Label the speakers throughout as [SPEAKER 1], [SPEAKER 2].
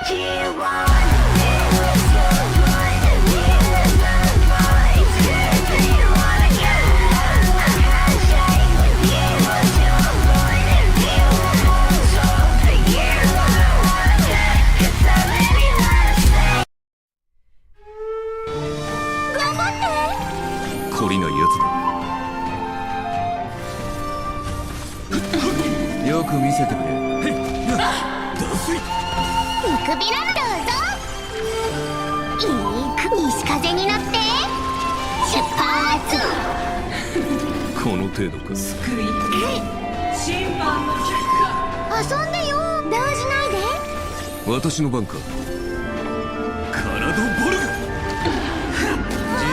[SPEAKER 1] 懲りないやつだ。よく見せてくれ。
[SPEAKER 2] 見くびらぬどうぞ。西風に乗って出発。
[SPEAKER 1] この程度か。
[SPEAKER 3] 救い審判の結果。
[SPEAKER 2] 遊んでよ、動じないで。
[SPEAKER 1] 私の番か。カラドボルグ。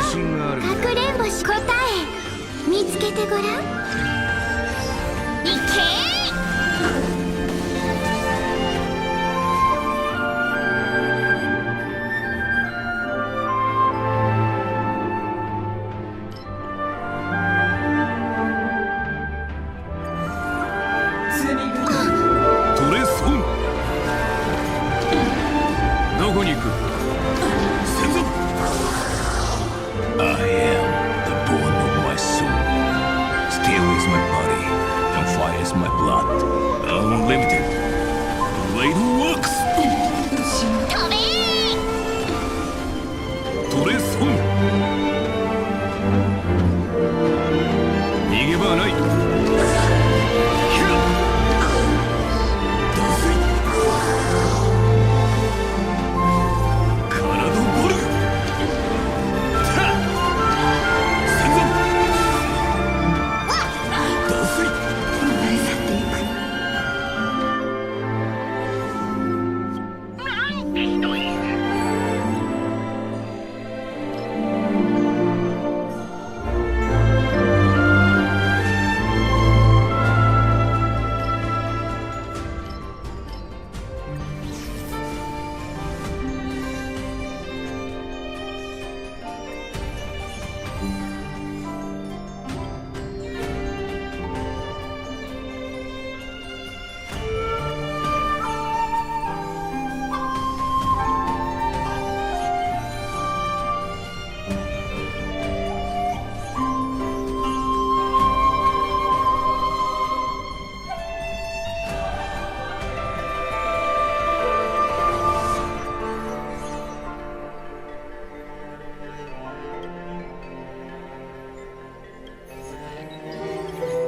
[SPEAKER 1] 自信がある。
[SPEAKER 2] かくれんぼし答え見つけてごらん。いけー。
[SPEAKER 1] トレソン。どこに行く。先祖。I am the bone of my soul. Steel is my body, and fire is my blood. Unlimited. Blade works.
[SPEAKER 2] 飛べー。
[SPEAKER 1] トレソン。逃げ場はない。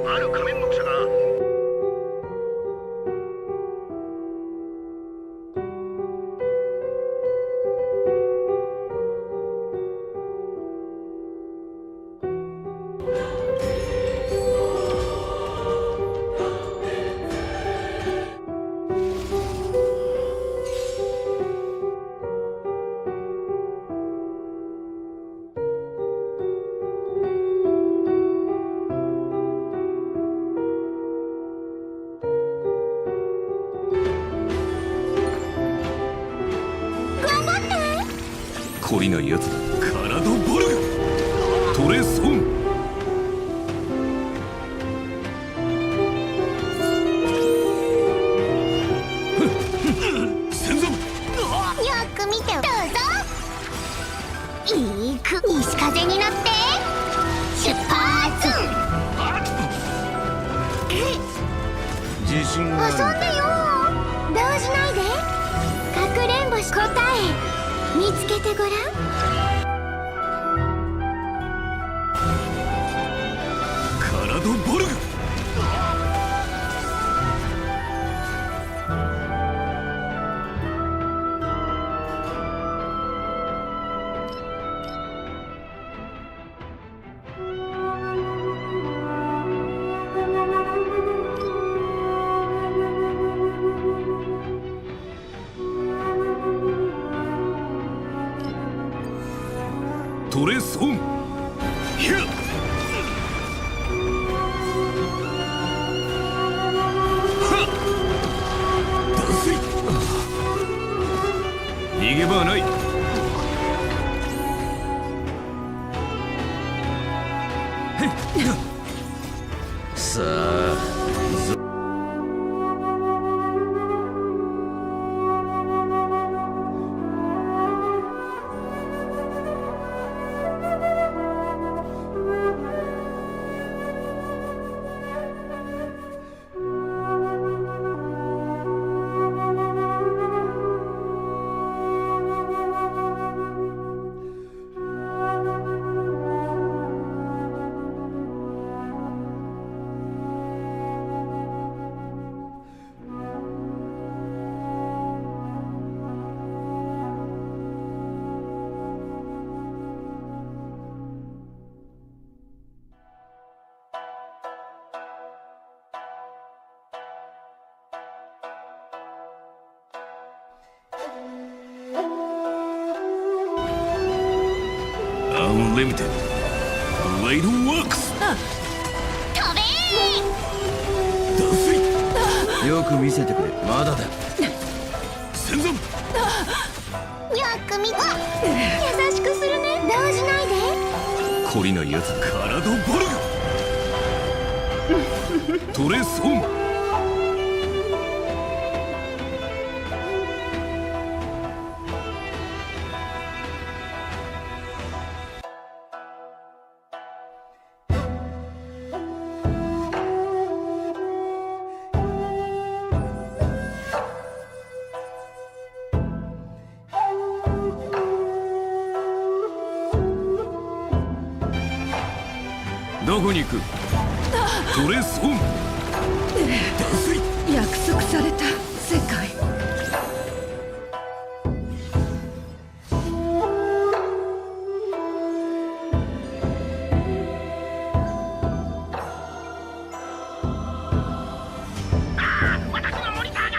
[SPEAKER 4] ある仮面の記者が
[SPEAKER 1] 懲りないやつだ。カラドボルグ。トレソン。先祖。
[SPEAKER 2] よく見てどうぞ。西風に乗って出発。
[SPEAKER 1] 自信がある。
[SPEAKER 2] 遊んでよ、動じないで。かくれんぼし答え見つけてごらん。
[SPEAKER 1] カラドボルグ。トレソン。ヒュッ。逃げ場はない。さあ Unlimited Blade Works
[SPEAKER 2] 飛べ
[SPEAKER 1] 脱水
[SPEAKER 5] よく見せてくれ。まだだ。
[SPEAKER 1] 戦山
[SPEAKER 2] よく見て優しくするね。動じないで。
[SPEAKER 1] 懲りないやつ体ボルグトレスオンどこに行くトレスオン脱水
[SPEAKER 3] 約束された世界。
[SPEAKER 4] 私のモニターが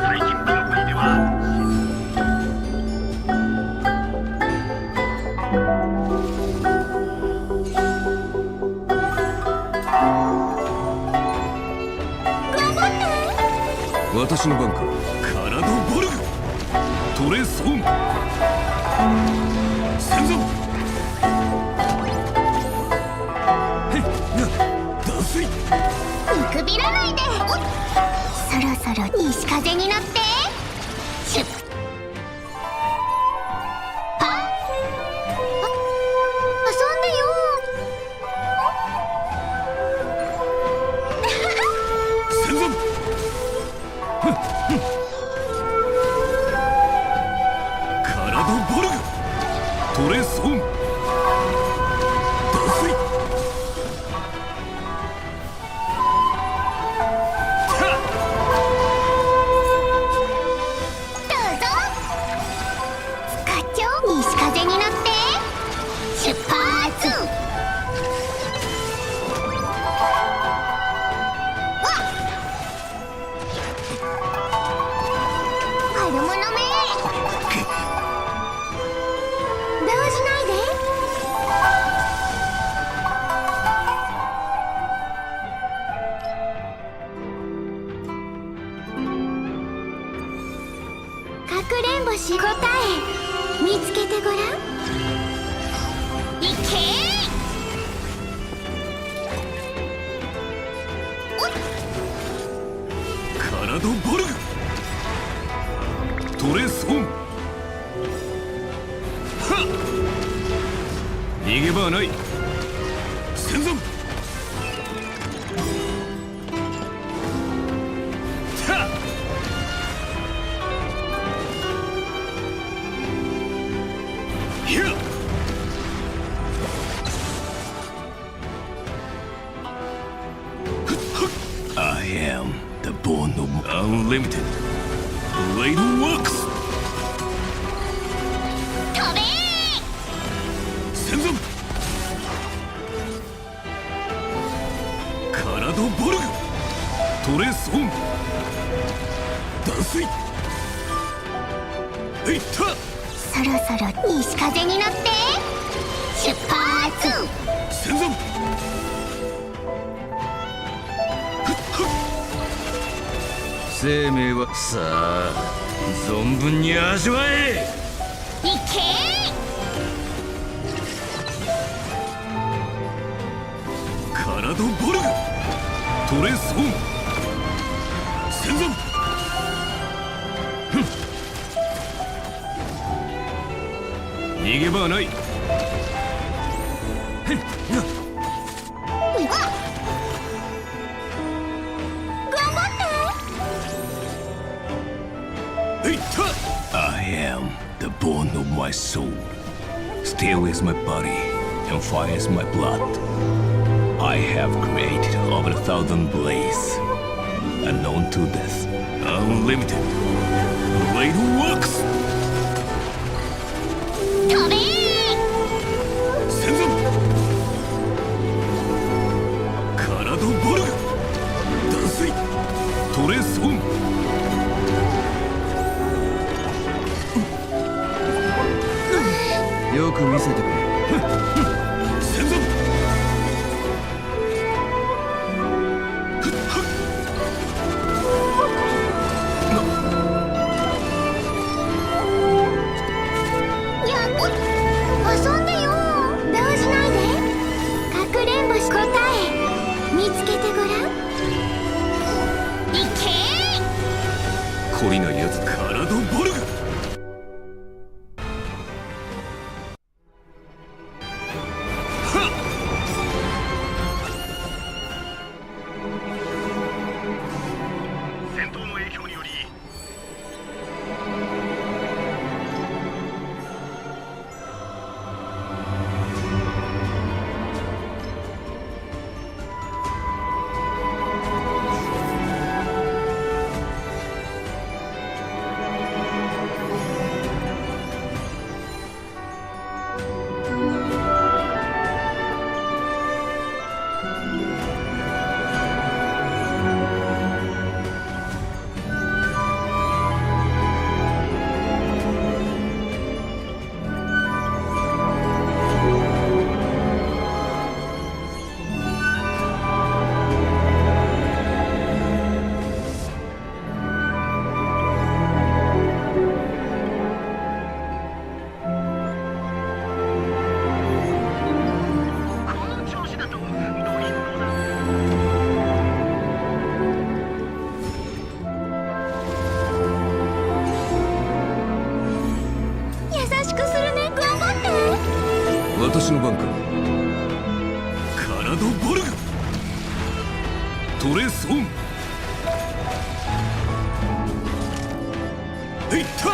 [SPEAKER 4] 最近ピンクにでは
[SPEAKER 1] 私の番か体ボルグトレスオン戦山へい脱水
[SPEAKER 2] 見くびらないで。そろそろ西風に乗ってシュッパン遊んでよ。
[SPEAKER 1] 戦山体ボルグトレスオン脱水
[SPEAKER 2] どうぞ。課長西風に乗って出発。わっ悪者め動じないで。かくれんぼし答え見つけてごらん。いけ
[SPEAKER 1] 体ボルグトレスオンはっ逃げ場はない戦山はっひゃっI am the born of unlimited blade works
[SPEAKER 2] 飛べ
[SPEAKER 1] 戦山体ボルグトレスオン脱水いった
[SPEAKER 2] そろそろ西風に乗って出発。
[SPEAKER 1] 戦山生命はさあ存分に味わえ
[SPEAKER 2] いけ
[SPEAKER 1] 体ボルグトレスオン戦山逃げ場はない。
[SPEAKER 2] うわっ頑張って。
[SPEAKER 1] いった。I am the bone of my soul. Steel is my body, and fire is my blood. I have created over 1,000 blades, unknown to death, unlimited. Blade works.
[SPEAKER 2] 飛べー。
[SPEAKER 1] 戦前カラドボルグ断水トレソン
[SPEAKER 5] よく見せてくれ。
[SPEAKER 1] 戦前
[SPEAKER 2] 遊んでよ。動じないで。かくれんぼし答え見つけてごらん。いけー。
[SPEAKER 1] 懲りないやつカラドボルグ
[SPEAKER 4] 戦闘の影響により
[SPEAKER 1] 私の番か。カラドボルグトレソンいった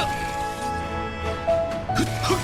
[SPEAKER 1] ふっはっ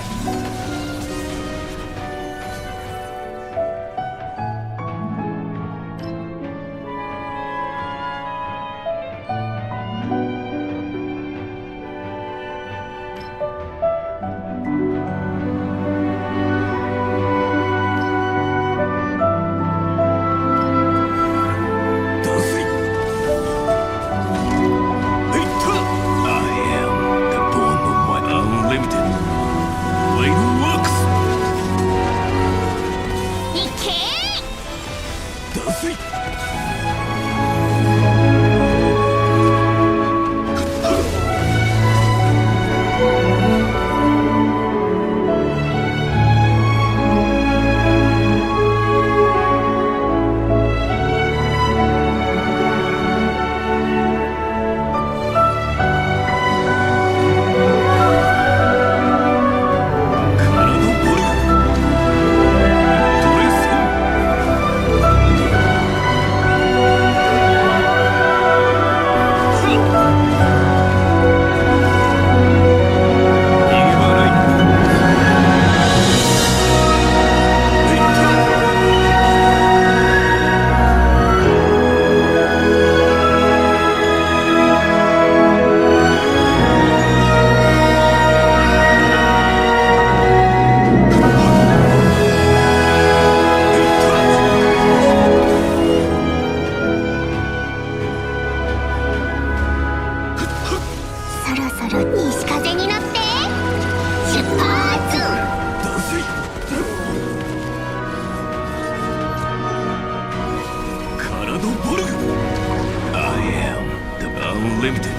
[SPEAKER 1] Unlimited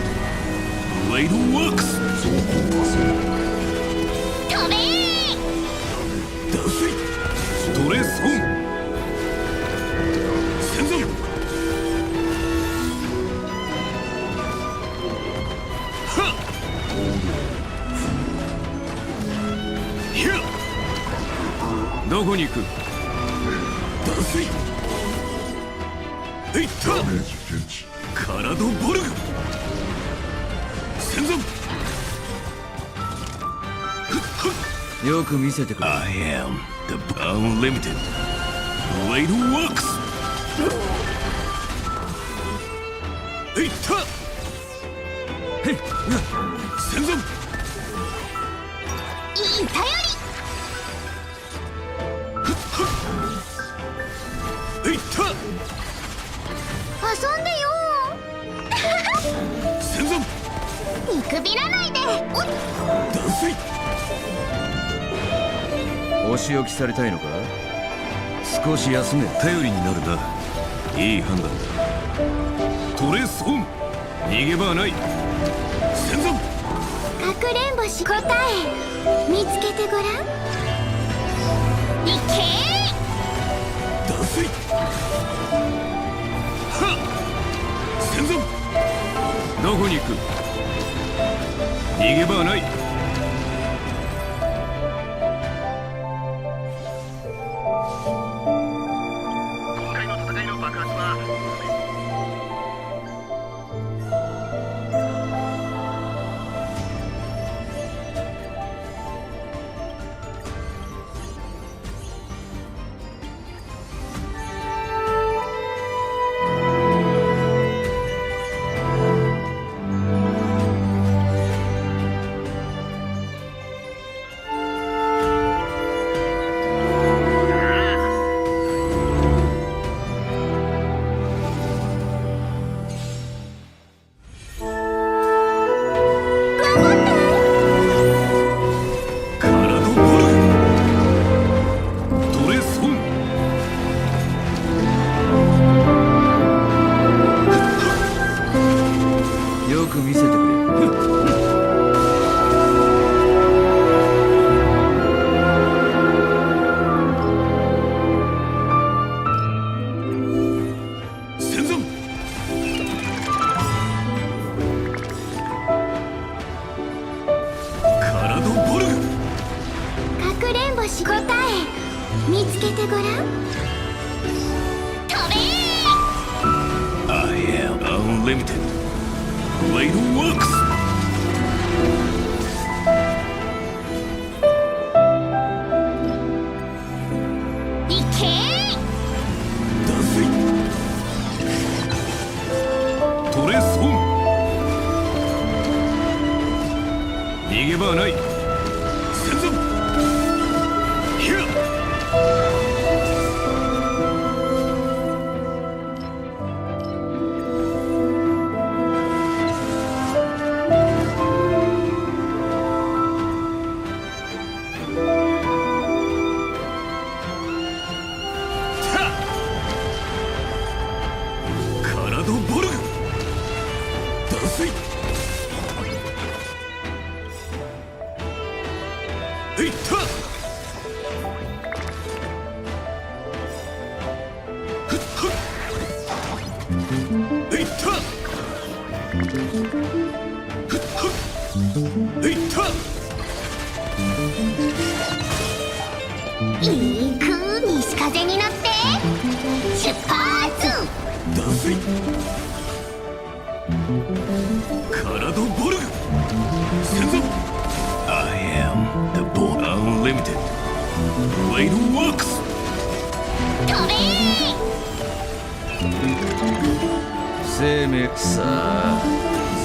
[SPEAKER 1] Blade Works
[SPEAKER 2] 飛べー。
[SPEAKER 1] 断水ストレスオン戦前はっひゃっこに行く。脱水。いった。カラドボルグ。戦存。
[SPEAKER 5] よく見せてくれ。
[SPEAKER 1] I am the unlimited blade works. いった。へっ戦存。
[SPEAKER 2] いい頼
[SPEAKER 1] り。いった。
[SPEAKER 2] 遊んでよ
[SPEAKER 1] 戦存。
[SPEAKER 2] 見くびらないで。おっ
[SPEAKER 1] 脱水。
[SPEAKER 5] お仕置きされたいのか。少し休め。
[SPEAKER 1] 頼りになるな。いい判断だ。トレースオン。逃げ場はない。戦存。
[SPEAKER 2] かくれんぼし答え見つけてごらん。いけ
[SPEAKER 1] 脱水。はっ戦存。どこに行く。逃げ場はない。
[SPEAKER 4] 今回の戦いの爆発は
[SPEAKER 1] カラドボルグ。トレースオン。
[SPEAKER 5] よく見せてくれ。
[SPEAKER 1] 戦存。カラドボルグ。
[SPEAKER 2] かくれんぼし答え見つけてごらん。飛べ
[SPEAKER 1] I am unlimited blade works.
[SPEAKER 2] いけ
[SPEAKER 1] 脱水。トレースオン。逃げ場はない。戦存。ヒア。たカラドボルグ。脱水。いった。ふっふっいった。ふっふっいった。
[SPEAKER 2] いいく西風に乗って出発。
[SPEAKER 1] 脱水。カラドボルグ。戦存。I am the unlimited blade works.
[SPEAKER 2] 飛べ
[SPEAKER 5] 生命さあ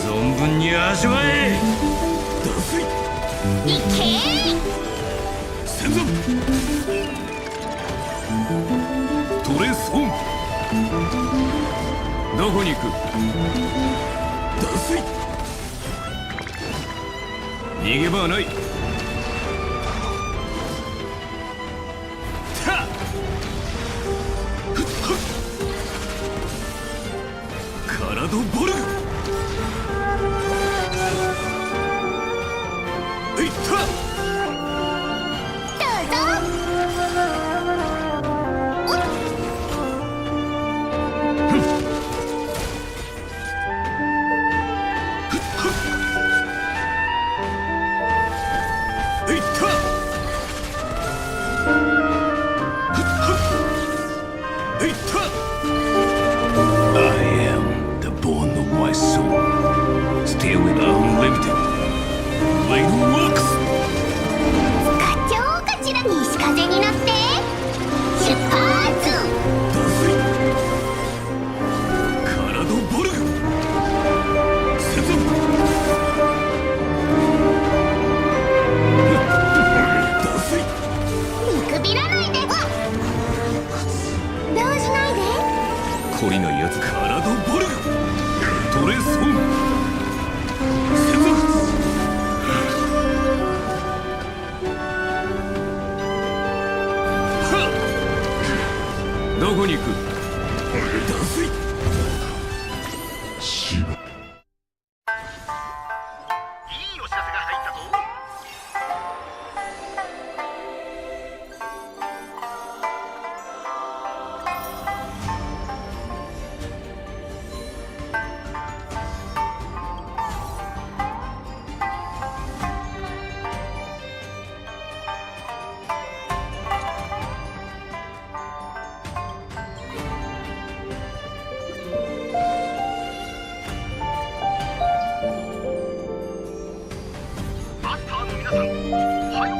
[SPEAKER 5] 存分に味わえ。
[SPEAKER 1] 脱水。
[SPEAKER 2] いけ
[SPEAKER 1] 戦存。トレースオン。どこに行く。脱水。逃げ場はない。たふっふっカラドボルグ。いった。
[SPEAKER 2] どうぞおっ
[SPEAKER 1] いった。懲りないやつ体ボルグトレソン戦属どこに行く脱水
[SPEAKER 4] いいお知らせが入ったぞ。マスターの皆さん、はよ。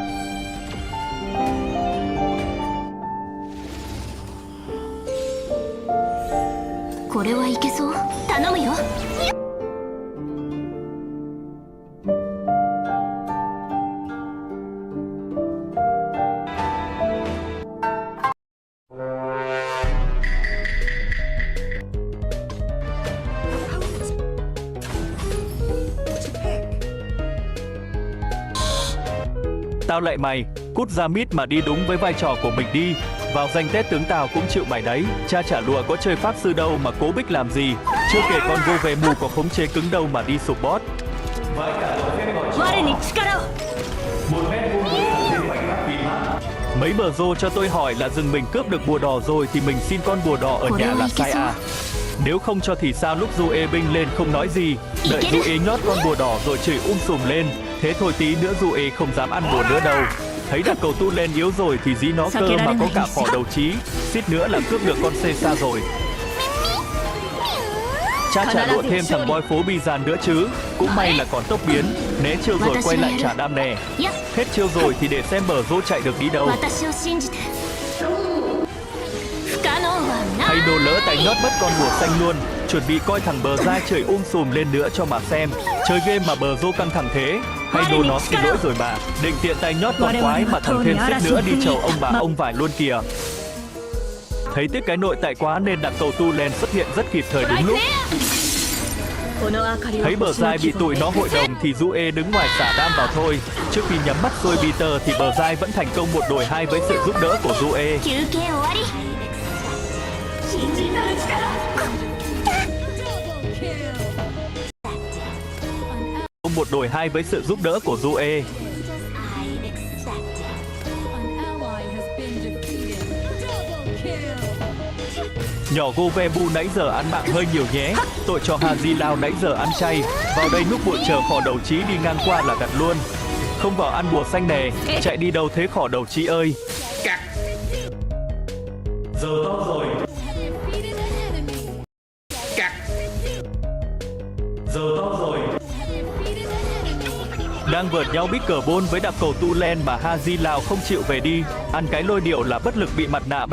[SPEAKER 2] これはいけそう。頼むよ。
[SPEAKER 6] Tao lại mày, cút ra mít mà đi đúng với vai trò của mình đi. Vào danh Tết tướng Tào cũng chịu mày đấy. Cha trả lụa có chơi pháp sư đâu mà cố bích làm gì. Chưa kể con vô về mù có khống chế cứng đâu mà đi sụp bót. Vãi cả lỗi phép gọi một mét vuông với thằng thêm khoảnh khắc kỳ mát. Mấy bờ rô cho tôi hỏi là rừng mình cướp được bùa đỏ rồi thì mình xin con bùa đỏ ở nhà là sai à? Nếu không cho thì sao lúc du ê binh lên không nói gì. Đợi du ê nhót con bùa đỏ rồi chửi sùm lên. Thế thôi tí nữa du ê không dám ăn bùa nữa đâu. Thấy đặc cầu tu lên yếu rồi thì dí nó cơ mà có cả khỏ đầu trí. Suýt nữa là cướp được con xê xa rồi. Cha trả lụa thêm thằng boy phố bi giàn nữa chứ. Cũng may là còn tốc biến. Né chiêu rồi quay lại trả đam nè. Hết chiêu rồi thì để xem bờ rô chạy được đi đâu. Hay đồ lỡ tay nhót mất con bùa xanh luôn. Chuẩn bị coi thằng bờ dai chửi sùm lên nữa cho mà xem. Chơi game mà bờ rô căng thẳng thế. Hay đồ nó xin lỗi rồi mà. Định tiện tay nhót con quái mà thằng thêm xếp nữa đi chầu ông bà ông vải luôn kìa. Thấy tiếc cái nội tại quá nên đặc cầu tu len xuất hiện rất kịp thời đúng lúc. Thấy bờ dai bị tụi nó hội đồng thì du ê đứng ngoài xả đam vào thôi. Trước khi nhắm mắt xuôi Peter thì bờ dai vẫn thành công 1 đội 2 với sự giúp đỡ của du ê. 1 đội 2 với sự giúp đỡ của du ê. Nhỏ Govebu nãy giờ ăn mạng hơi nhiều nhé. Tội cho Haji Lao nãy giờ ăn chay. Vào đây núp bụi chờ khỏ đầu trí đi ngang qua là gặt luôn. Không vào ăn bùa xanh nè. Chạy đi đâu thế khỏ đầu trí ơi. Giờ to rồi. Giờ to rồi. Đang vợt nhau bích cờ bôn với đặc cầu tu len mà Haji Lao không chịu về đi. Ăn cái lôi điệu là bất lực bị mặt nạ.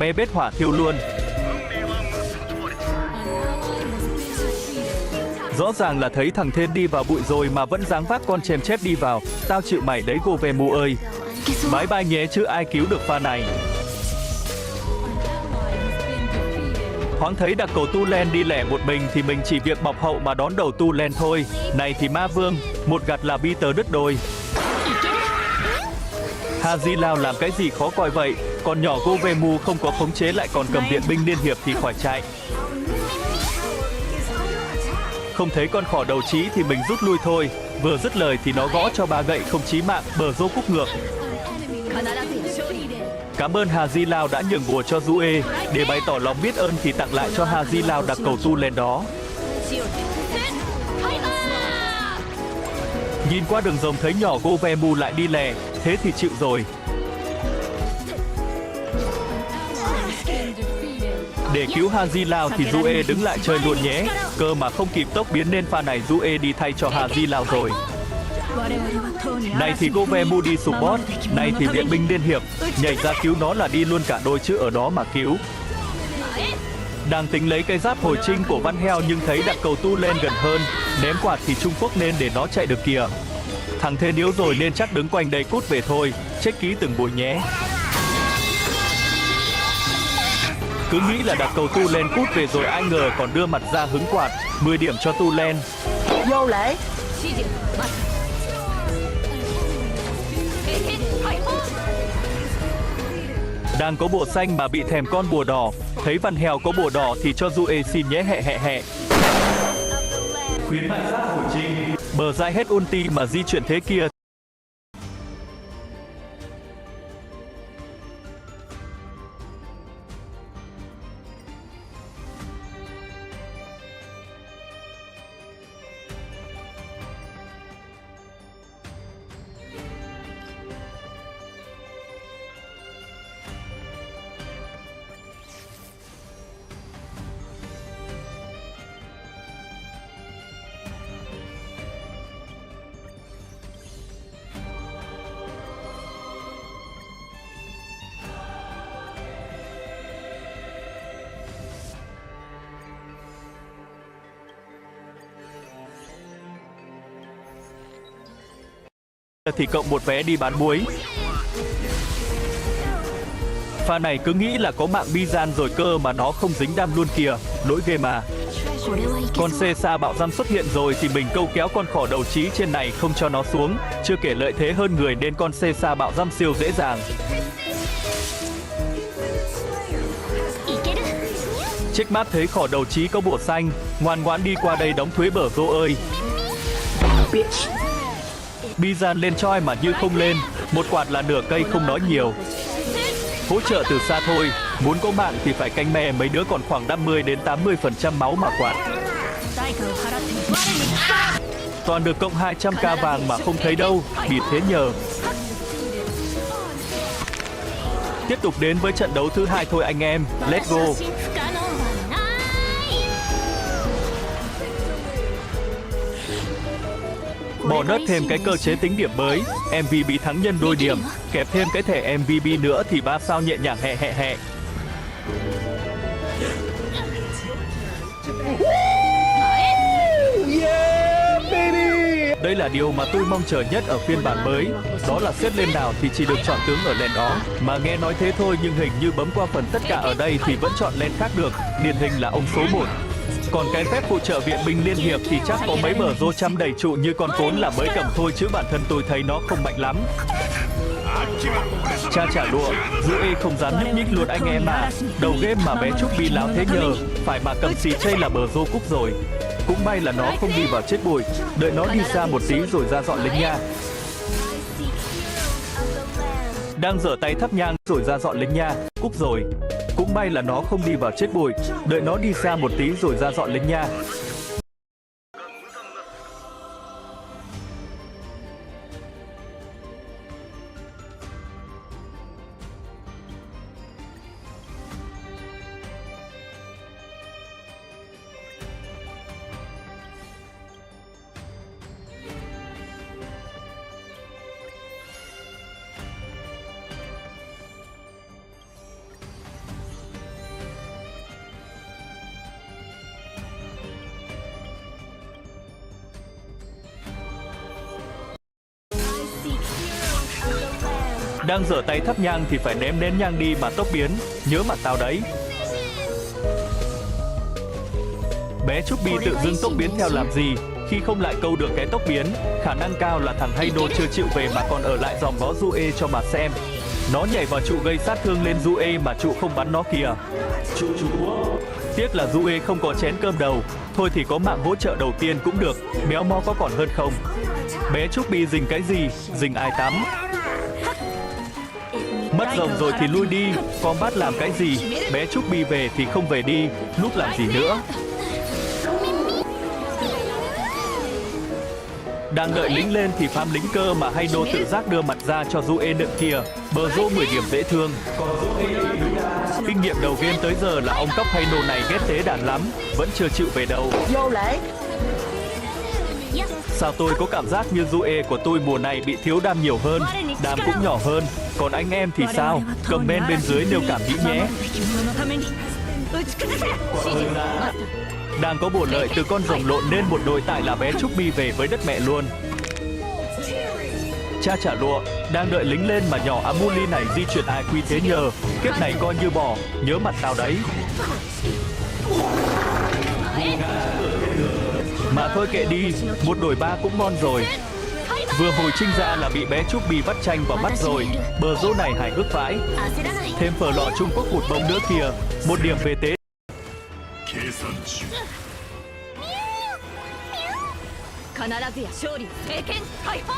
[SPEAKER 6] Bé bết hỏa thiêu luôn. Rõ ràng là thấy thằng Thiên đi vào bụi rồi mà vẫn dáng vác con chèm chép đi vào. Tao chịu mày đấy Govemu ơi. Bye bye nhé chứ ai cứu được pha này. Thoáng thấy đặc cầu tu len đi lẻ một mình thì mình chỉ việc bọc hậu mà đón đầu tu len thôi. Này thì ma vương, một gạt là Peter đứt đôi. Haji Lao làm cái gì khó coi vậy. Còn nhỏ Govemu không có khống chế lại còn cầm viện binh liên hiệp thì khỏi chạy. Không thấy con khỏ đầu trí thì mình rút lui thôi. Vừa dứt lời thì nó gõ cho 3 gậy không chí mạng, bờ rô cúc ngược. Cảm ơn Haji Lao đã nhường bùa cho Due. Để bày tỏ lòng biết ơn thì tặng lại cho Haji Lao đặc cầu tu lên đó. Nhìn qua đường rồng thấy nhỏ Govemu lại đi lè, thế thì chịu rồi. Để cứu Haji Lao thì Jue đứng lại chơi luôn nhé. Cơ mà không kịp tốc biến nên pha này Jue đi thay cho Haji Lao rồi. Này thì cô Vemu đi support, này thì viện binh liên hiệp. Nhảy ra cứu nó là đi luôn cả đôi chứ ở đó mà cứu. Đang tính lấy cây giáp hồi trinh của Văn Heo nhưng thấy đặt cầu tu lên gần hơn. Ném quạt thì Trung Quốc nên để nó chạy được kìa. Thằng thế điếu rồi nên chắc đứng quanh đây cút về thôi. Check ký từng buổi nhé. Cứ nghĩ là đặt cầu tu lên cút về rồi ai ngờ còn đưa mặt ra hứng quạt. 10 điểm cho tu lên.
[SPEAKER 3] Vô lễ.
[SPEAKER 6] Đang có bộ xanh mà bị thèm con bùa đỏ. Thấy Văn Heo có bùa đỏ thì cho Jue xin nhé hẹ. Khuyến mại giáp hồi trinh. Bờ dai hết ulti mà di chuyển thế kia. Thì cộng một vé đi bán muối. Pha này cứ nghĩ là có mạng Bizan rồi cơ mà nó không dính đam luôn kìa. Lỗi ghê mà. Con Caesar bạo dăm xuất hiện rồi thì mình câu kéo con khỏ đầu trí trên này không cho nó xuống. Chưa kể lợi thế hơn người nên con Caesar bạo dăm siêu dễ dàng. Checkmate thấy khỏ đầu trí có bộ xanh. Ngoan ngoãn đi qua đây đóng thuế bở rô ơi. Bizan lên choi mà như không lên. Một quạt là nửa cây không nói nhiều. Hỗ trợ từ xa thôi. Muốn có mạng thì phải canh me mấy đứa còn khoảng 50 đến 80% máu mà quạt. Toàn được cộng 200k vàng mà không thấy đâu. Bịt thế nhờ. Tiếp tục đến với trận đấu thứ 2 thôi anh em. Let's go. Bỏ nớt thêm cái cơ chế tính điểm mới. MVP thắng nhân đôi điểm. Kẹp thêm cái thẻ MVP nữa thì 3 sao nhẹ nhàng hẹ. Đây là điều mà tôi mong chờ nhất ở phiên bản mới. Đó là xếp lên nào thì chỉ được chọn tướng ở lane đó. Mà nghe nói thế thôi nhưng hình như bấm qua phần tất cả ở đây thì vẫn chọn lane khác được. Điển hình là ông số 1. Còn cái phép phụ trợ viện binh liên hiệp thì chắc có mấy bờ rô trăm đầy trụ như con cốn là mới cầm thôi chứ bản thân tôi thấy nó không mạnh lắm. Cha trả lụa, Jue không dám nhúc nhích luôn anh em à. Đầu game mà bé Trúc bi láo thế nhờ. Phải mà cầm xì chay là bờ rô cúc rồi. Cũng may là nó không đi vào chết bụi. Đợi nó đi xa một tí rồi ra dọn lính nha. Đang giở tay thắp nhang rồi ra dọn lính nha. Cúc rồi. Cũng may là nó không đi vào chết bụi. Đợi nó đi xa một tí rồi ra dọn lính nha. Đang giở tay thắp nhang thì phải ném nén nhang đi mà tốc biến. Nhớ mặt tao đấy. Bé Trúc Bi tự dưng tốc biến theo làm gì? Khi không lại câu được cái tốc biến, khả năng cao là thằng Haydo chưa chịu về mà còn ở lại dòm ngó Jue cho mà xem. Nó nhảy vào trụ gây sát thương lên Jue mà trụ không bắn nó kìa. Trụ tiếc là Jue không có chén cơm đầu. Thôi thì có mạng hỗ trợ đầu tiên cũng được. Méo mó có còn hơn không? Bé Trúc Bi rình cái gì? Rình ai tắm? Mất rồng rồi thì lui đi. Combat làm cái gì? Bé Trúc Bi về thì không về đi. Núp làm gì nữa? Đang đợi lính lên thì farm lính cơ mà Haydo tự giác đưa mặt ra cho Jue đựng kìa. Bờ rô 10 điểm dễ thương. Còn Jue thì Kinh nghiệm đầu game tới giờ là ông cóc hay nô này ghét tế đàn lắm, vẫn chưa chịu về đâu.
[SPEAKER 3] Vô lễ.
[SPEAKER 6] Sao tôi có cảm giác như Due của tôi mùa này bị thiếu đam nhiều hơn, đam cũng nhỏ hơn. Còn anh em thì sao? Comment bên dưới nêu cảm nghĩ nhé. Đang có bổ lợi từ con rồng lộn nên một đội tại là bé Trúc Bi về với đất mẹ luôn. Cha trả lụa, đang đợi lính lên mà nhỏ Amuli này di chuyển ai quy thế nhờ. Kiếp này coi như bỏ, nhớ mặt tao đấy. Mà thôi kệ đi, một đổi ba cũng ngon rồi. Vừa hồi trinh ra là bị bé Trúc Bi vắt chanh vào mắt rồi. Bờ rỗ này hài hước vãi. Thêm phở lọ Trung Quốc cụt bông nữa kìa. Một điểm về tế.
[SPEAKER 3] 必ずや勝利聖剣解放。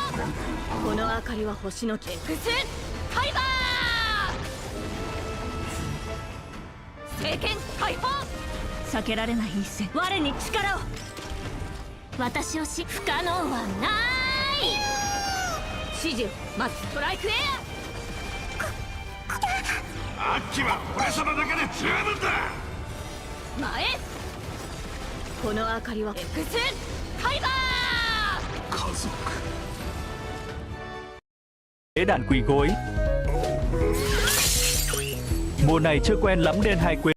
[SPEAKER 3] この明かりは星の X ファイバー。聖剣解放。避けられない一戦。我に力を。
[SPEAKER 2] 私をし不可能はない
[SPEAKER 3] 指示を待つストライクエ
[SPEAKER 4] アッキは俺様だけで十分だ。
[SPEAKER 3] ア前。この明かりは X ファイバー。
[SPEAKER 6] Tế đàn quỳ gối. Mùa này chưa quen lắm nên hay quên.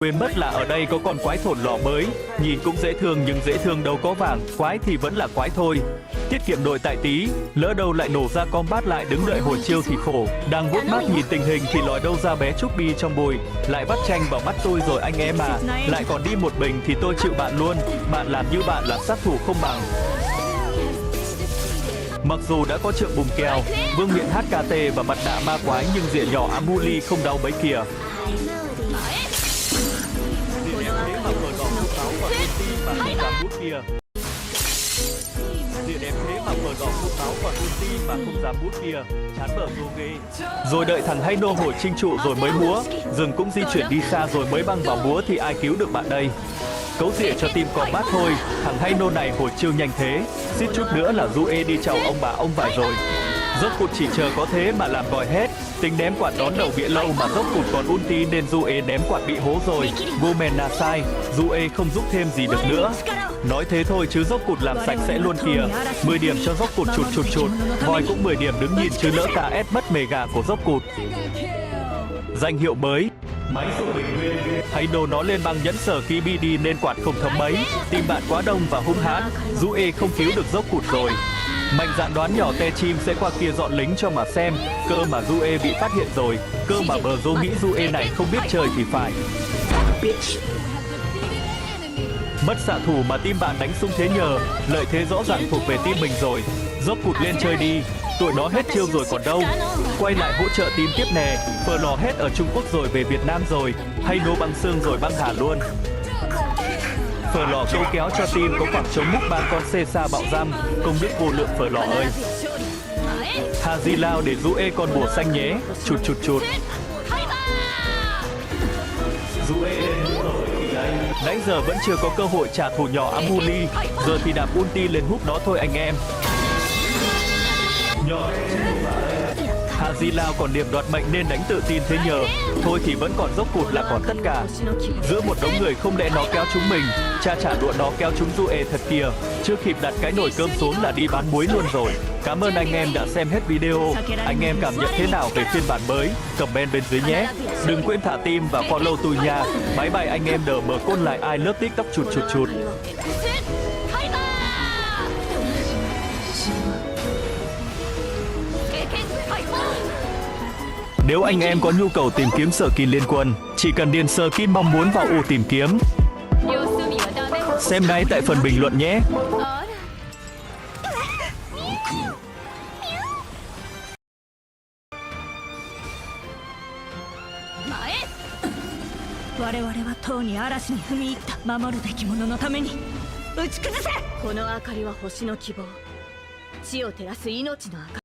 [SPEAKER 6] Quên mất là ở đây có con quái thổn lò mới, nhìn cũng dễ thương nhưng dễ thương đâu có vàng, quái thì vẫn là quái thôi. Tiết kiệm đội tại tí, lỡ đâu lại nổ ra combat lại đứng đợi hồi chiêu thì khổ. Đang vuốt mắt nhìn tình hình thì lòi đâu ra bé Trúc Bi trong bùi, lại vắt chanh vào mắt tôi rồi anh em à, lại còn đi một mình thì tôi chịu bạn luôn, bạn làm như bạn là sát thủ không bằng. Mặc dù đã có trượng bùng kèo, vương miện HKT và mặt nạ ma quái nhưng rìa nhỏ Amuli không đau bấy kìa. Địa đẹp thế mà mở đỏ phút máu còn ulti mà không dám bút kìa, chán bở vô ghê. Rồi đợi thằng hay nô hồi chinh trụ rồi mới múa, rừng cũng di chuyển đi xa rồi mới băng vào múa thì ai cứu được bạn đây. Cấu rỉa cho team combat thôi, thằng hay nô này hồi chiêu nhanh thế, suýt chút nữa là Due đi chào ông bà ông vải rồi. Dốc cụt chỉ chờ có thế mà làm vòi hết, tính ném quạt đón đầu bịa lâu mà dốc cụt còn ulti nên Due ném quạt bị hố rồi. Gomen là sai, Due không giúp thêm gì được nữa. Nói thế thôi chứ dốc cụt làm sạch sẽ luôn kìa. 10 điểm cho dốc cụt chụt. Voi cũng 10 điểm đứng nhìn chứ lỡ KS mất mega của dốc cụt. Danh hiệu mới. Máy dùng bình nguyên. Hay đồ nó lên băng nhẫn sở khi BD nên quạt không thấm mấy. Team bạn quá đông và hung hãn, Due không cứu được dốc cụt rồi. Mạnh dạn đoán nhỏ te chim sẽ qua kia dọn lính cho mà xem. Cơ mà Due bị phát hiện rồi. Cơ mà bờ Dô nghĩ Due này không biết chơi thì phải. Mất xạ thủ mà team bạn đánh sung thế nhờ, lợi thế rõ ràng thuộc về team mình rồi. Dốc cụt lên chơi đi, tụi nó hết chiêu rồi còn đâu. Quay lại hỗ trợ team tiếp nè, phờ lò hết ở Trung Quốc rồi về Việt Nam rồi, hay nô băng xương rồi băng hà luôn. Phở lò câu kéo cho team có khoảng chống múc 3 con xê xa bạo răm, không biết vô lượng phở lò ơi. Haji lao để Due con bùa xanh nhé, chụt. Due lên hút rồi thì đây. Nãy giờ vẫn chưa có cơ hội trả thù nhỏ Amuli, giờ thì đạp ulti lên hút nó thôi anh em. Nhỏ Haji lao còn điểm đoạt mệnh nên đánh tự tin thế nhờ. Thôi thì vẫn còn dốc cụt là còn tất cả. Giữa một đống người không lẽ nó kéo chúng mình, cha trả đũa nó kéo chúng Due thật kìa. Chưa kịp đặt cái nồi cơm xuống là đi bán muối luôn rồi. Cảm ơn anh em đã xem hết video. Anh em cảm nhận thế nào về phiên bản mới? Comment bên dưới nhé. Đừng quên thả tim và follow tôi nha. Bye bye anh em, đờ mờ côn lại ai lớp TikTok chụt. Nếu anh em có nhu cầu tìm kiếm sở kin liên quân, chỉ cần điền sở kin mong muốn vào ô tìm kiếm. Xem ngay tại phần bình luận nhé.
[SPEAKER 3] 我々はとうに嵐に踏み入った。守るべき者のために打ち崩せ。この明かりは星の希望、地を照らす命の明かり。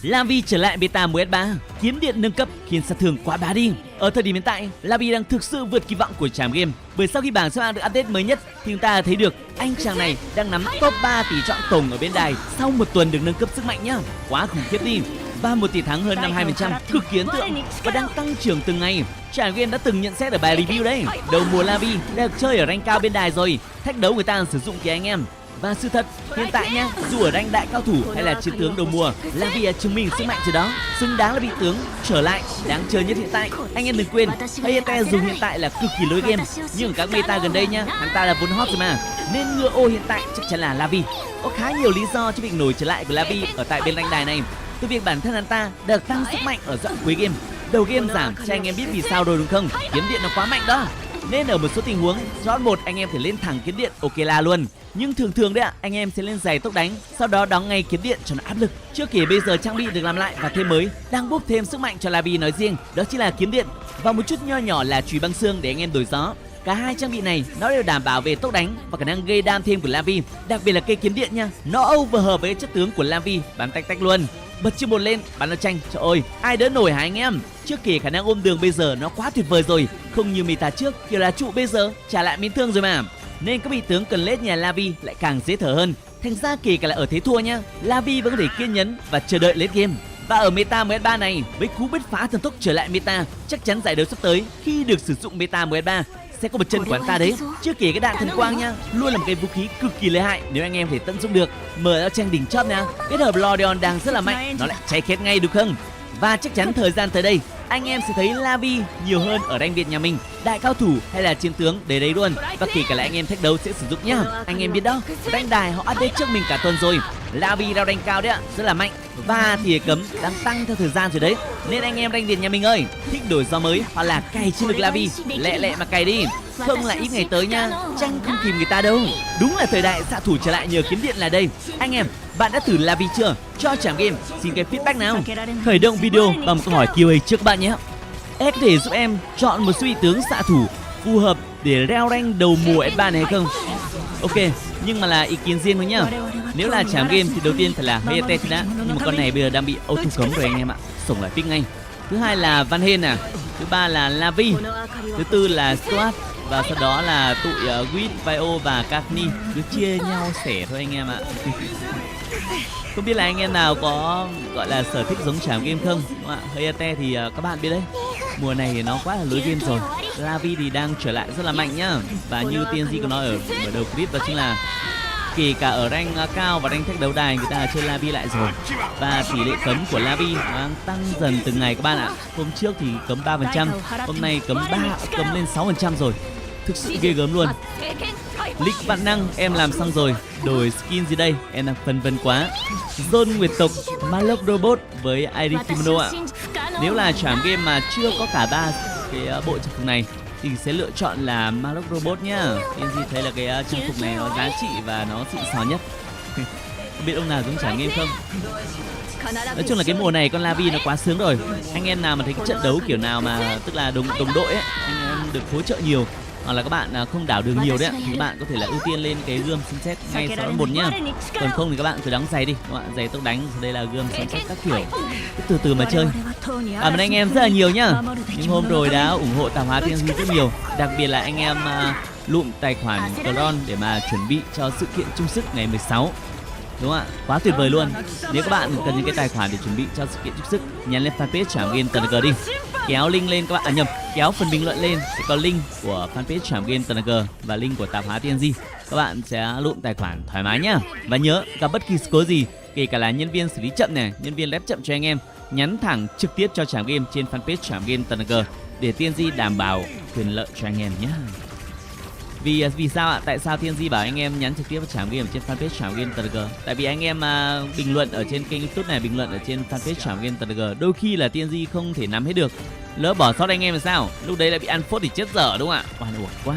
[SPEAKER 7] Lavi trở lại meta mùa S3, kiếm điện nâng cấp khiến sát thương quá bá đi. Ở thời điểm hiện tại, Lavi đang thực sự vượt kỳ vọng của chàng game, bởi sau khi bảng xếp hạng được update mới nhất thì chúng ta thấy được anh chàng này đang nắm top 3 tỷ trọng tổng ở bên đài sau một tuần được nâng cấp sức mạnh nhá. Quá khủng khiếp đi. Và một tỷ thắng hơn 52%, cực kỳ ấn tượng và đang tăng trưởng từng ngày. Chàng game đã từng nhận xét ở bài review đấy, đầu mùa Lavi đã được chơi ở rank cao bên đài rồi, thách đấu người ta sử dụng kìa anh em. Và sự thật hiện tại nha, dù ở rank đại cao thủ hay là chiến tướng đầu mùa, Lavi đã chứng minh sức mạnh rồi đó, xứng đáng là vị tướng trở lại đáng chơi nhất hiện tại. Anh em đừng quên, HSR dùng hiện tại là cực kỳ lối game, nhưng ở các meta gần đây nha, hắn ta là vốn hot rồi mà, nên ngựa ô hiện tại chắc chắn là Lavi. Có khá nhiều lý do cho việc nổi trở lại của Lavi ở tại bên rank đài này, từ việc bản thân hắn ta được tăng sức mạnh ở đoạn cuối game. Đầu game giảm cho anh em biết vì sao rồi đúng không? Kiếm điện nó quá mạnh đó. Nên ở một số tình huống, round 1 anh em phải lên thẳng kiếm điện ok la luôn. Nhưng thường đấy ạ, anh em sẽ lên giày tốc đánh, sau đó đóng ngay kiếm điện cho nó áp lực. Chưa kể bây giờ trang bị được làm lại và thêm mới, đang boost thêm sức mạnh cho Lavi nói riêng, đó chính là kiếm điện và một chút nho nhỏ là chùy băng xương để anh em đổi gió. Cả hai trang bị này nó đều đảm bảo về tốc đánh và khả năng gây đam thêm của Lavi, đặc biệt là cây kiếm điện nha, nó over hợp với chất tướng của Lavi, bắn tách tách luôn. Bật chiêu một lên, bắn nó tranh, trời ơi, ai đỡ nổi hả anh em? Chưa kể khả năng ôm đường bây giờ nó quá tuyệt vời rồi, không như meta trước, kiểu là trụ bây giờ trả lại miễn thương rồi mà. Nên các vị tướng cần lết nhà Lavi lại càng dễ thở hơn. Thành ra kể cả là ở thế thua nhá, Lavi vẫn có thể kiên nhẫn và chờ đợi late game. Và ở meta MS3 này, với cú bứt phá thần tốc trở lại meta, chắc chắn giải đấu sắp tới khi được sử dụng meta MS3 sẽ có một chân của hắn ta đấy. Chưa kể cái đạn thần quang nha, luôn là một cái vũ khí cực kỳ lợi hại nếu anh em thể tận dụng được. Mở ra tranh đỉnh chóp nha, kết hợp Lordion đang rất là mạnh, nó lại cháy khét ngay được không? Và chắc chắn thời gian tới đây anh em sẽ thấy Lavi nhiều hơn ở rank Việt nhà mình, đại cao thủ hay là chiến tướng để đấy luôn. Và kể cả là anh em thách đấu sẽ sử dụng nhá. Anh em biết đó, rank đài họ update trước mình cả tuần rồi. Lavi ra rank cao đấy ạ, rất là mạnh. Và thì cấm đang tăng theo thời gian rồi đấy. Nên anh em rank Việt nhà mình ơi, thích đổi gió mới hoặc là cày chiến lược Lavi, lẹ mà cày đi, không là ít ngày tới nha, tranh không kìm người ta đâu. Đúng là thời đại xạ thủ trở lại nhờ kiếm điện là đây. Anh em, bạn đã thử Lavi chưa? Cho trảm game xin cái feedback nào. Khởi động video bằng một câu hỏi QA trước bạn nhé. Em có thể giúp em chọn một số vị tướng xạ thủ phù hợp để leo rank đầu mùa S3 này hay không? Ok, nhưng mà là ý kiến riêng thôi nhá. Nếu là trảm game thì đầu tiên phải là HSR đã, nhưng mà con này bây giờ đang bị auto cấm rồi anh em ạ, sổng lại pick ngay. Thứ hai là Van Hên à, thứ ba là Lavi, thứ tư là Stuart và sau đó là tụi Wit, Vio và Cagni, cứ chia nhau sẻ thôi anh em ạ. Không biết là anh em nào có gọi là sở thích giống trảm game không? Đúng không ạ? HSR thì các bạn biết đấy, mùa này thì nó quá là lối game rồi. Lavi thì đang trở lại rất là mạnh nhá. Và như TNG có nói ở đầu clip đó chính là kể cả ở rank cao và rank thách đấu đài người ta chơi Lavi lại rồi. Và tỷ lệ cấm của Lavi đang tăng dần từng ngày các bạn ạ. Hôm trước thì cấm 3%, hôm nay cấm lên 6% rồi. Thực sự ghê gớm luôn. Lịch vạn năng em làm xong rồi, đổi skin gì đây? Em đang phân vân quá. Zone Nguyệt tộc Malok Robot với ID Kimono ạ. Nếu là trảm game mà chưa có cả ba cái bộ trang phục này thì sẽ lựa chọn là Malok Robot nhá. Em thấy là cái trang phục này nó giá trị và nó xịn sò nhất. Không biết ông nào giống trảm game không? Nói chung là cái mùa này con Lavi nó quá sướng rồi. Anh em nào mà thấy cái trận đấu kiểu nào mà tức là đồng đội ấy, anh em được hỗ trợ nhiều hoặc là các bạn không đảo đường nhiều đấy thì các bạn có thể là ưu tiên lên cái gươm xem xét ngay 6-1 nhá. Còn không thì các bạn cứ đóng giày đi, các bạn giày tốc đánh, đây là gươm xem xét các kiểu, cứ từ mà chơi. Cảm ơn anh em rất là nhiều nhá. Những hôm rồi đã ủng hộ tạp hóa TNG rất nhiều, đặc biệt là anh em lụm tài khoản Cron để mà chuẩn bị cho sự kiện chung sức ngày 16. Đúng không ạ? Quá tuyệt vời luôn. Nếu các bạn cần những cái tài khoản để chuẩn bị cho sự kiện chung sức, nhắn lên fanpage trảm game TNG đi. Kéo link lên các bạn, kéo phần bình luận lên sẽ có link của fanpage trảm game TNG và link của tạp hóa TNG. Các bạn sẽ lụm tài khoản thoải mái nhá. Và nhớ, gặp bất kỳ sự cố gì, kể cả là nhân viên xử lý chậm này, nhân viên lép chậm cho anh em, nhắn thẳng trực tiếp cho trảm game trên fanpage trảm game TNG để TNG đảm bảo quyền lợi cho anh em nhé. Vì sao ạ? Tại sao TNG bảo anh em nhắn trực tiếp vào trảm game trên fanpage trảm game TNG? Tại vì anh em bình luận ở trên kênh YouTube này, bình luận ở trên fanpage trảm game TNG, đôi khi là TNG không thể nắm hết được. Lỡ bỏ sót anh em là sao? Lúc đấy lại bị ăn phốt thì chết dở đúng không ạ? Oan uổng quá.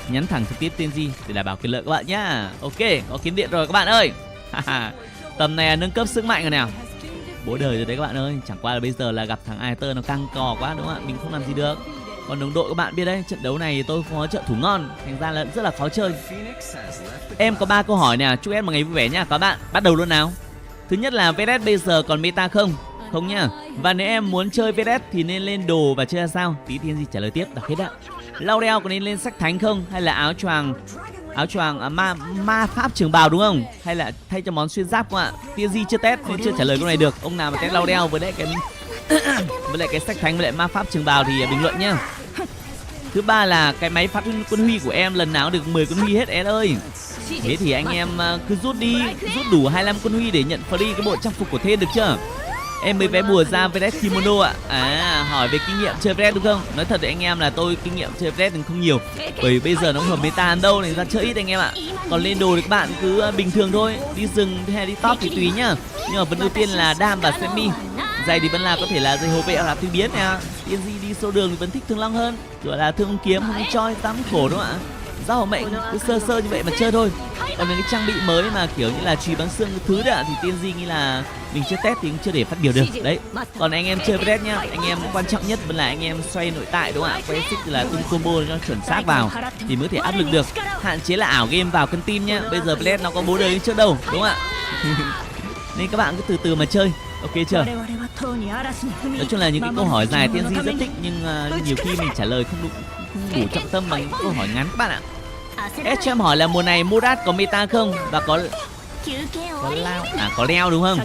[SPEAKER 7] Nhắn thẳng trực tiếp TNG để đảm bảo quyền lợi các bạn nhá. Ok, có kiếm điện rồi các bạn ơi. Tầm này nâng cấp sức mạnh rồi nào. Bố đời rồi đấy các bạn ơi. Chẳng qua là bây giờ là gặp thằng Aether nó căng cò quá đúng không ạ? Mình không làm gì được. Còn đồng đội các bạn biết đấy, trận đấu này tôi không có trợ thủ ngon, thành ra là rất là khó chơi. Em có 3 câu hỏi nè, chúc em một ngày vui vẻ nha các bạn. Bắt đầu luôn nào. Thứ nhất là VS bây giờ còn meta không? không nhá. Và nếu em muốn chơi VS thì nên lên đồ và chơi ra sao? Tí tiên gì trả lời tiếp, đọc hết ạ. Laurel có nên lên sách thánh không? Hay là áo choàng ma pháp trường bào đúng không? Hay là thay cho món xuyên giáp không ạ? Tiên di chưa test nên chưa trả lời câu này được. Ông nào mà test Laurel với lại cái với lại cái sách thánh với lại ma pháp trường bào thì bình luận nhá. Thứ ba là cái máy phát quân huy của em lần nào được 10 quân huy hết em ơi. Thế thì anh em cứ rút đi, rút đủ 25 quân huy để nhận free cái bộ trang phục của Thên được chưa? Em mới vé bùa ra VS kimono ạ. Hỏi về kinh nghiệm chơi VS đúng không? Nói thật với anh em là tôi kinh nghiệm chơi VS không nhiều. Bởi bây giờ nó không hợp meta đâu nên ra chơi ít anh em ạ. Còn lên đồ thì các bạn cứ bình thường thôi. Đi rừng hay đi top thì tùy nhá. Nhưng mà vẫn ưu tiên là đam và semi. Giày thì vẫn là có thể là giày hộ vệ hoặc là tùy biến nè. Tiên di đi sâu đường thì vẫn thích thương long hơn. Rồi là thương kiếm không choi tắm khổ đúng không ạ? Giao hậu mệnh cứ sơ sơ như vậy mà chơi thôi. Còn những cái trang bị mới mà kiểu như là chùy băng xương thứ đấy thì tiên di nghĩ là mình chưa test thì cũng chưa để phát biểu được đấy. Còn anh em chơi VS nhá, anh em quan trọng nhất vẫn là anh em xoay nội tại đúng không ạ? Quay xích là tung combo cho chuẩn xác vào thì mới thể áp lực được. Hạn chế là ảo game vào cân tim nhá. Bây giờ VS nó có bố đời như trước đâu đúng không ạ? Nên các bạn cứ từ từ mà chơi. Ok chưa? Nói chung là những cái câu hỏi dài tiên di rất thích nhưng nhiều khi mình trả lời không đủ trọng tâm bằng những câu hỏi ngắn các bạn ạ. HSR hỏi là mùa này Murat có meta không và có leo đúng không?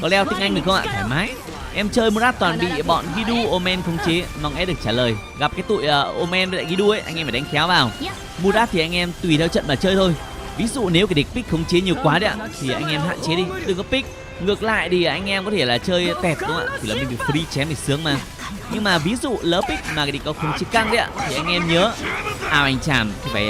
[SPEAKER 7] Có leo tiếng Anh được không ạ? Thoải mái. Em chơi Murat toàn bị bọn Gidu Omen khống chế. Mong em được trả lời. Gặp cái tụi Omen với lại Gidu ấy, anh em phải đánh khéo vào. Murat thì anh em tùy theo trận mà chơi thôi. Ví dụ nếu cái địch pick khống chế nhiều quá đấy ạ thì anh em hạn chế đi, đừng có pick. Ngược lại thì anh em có thể là chơi tẹt đúng không ạ? Thì là mình bị free chém thì sướng mà. Nhưng mà ví dụ lỡ pick mà cái địch có khống chế căng đấy ạ thì anh em nhớ ào anh chàm thì phải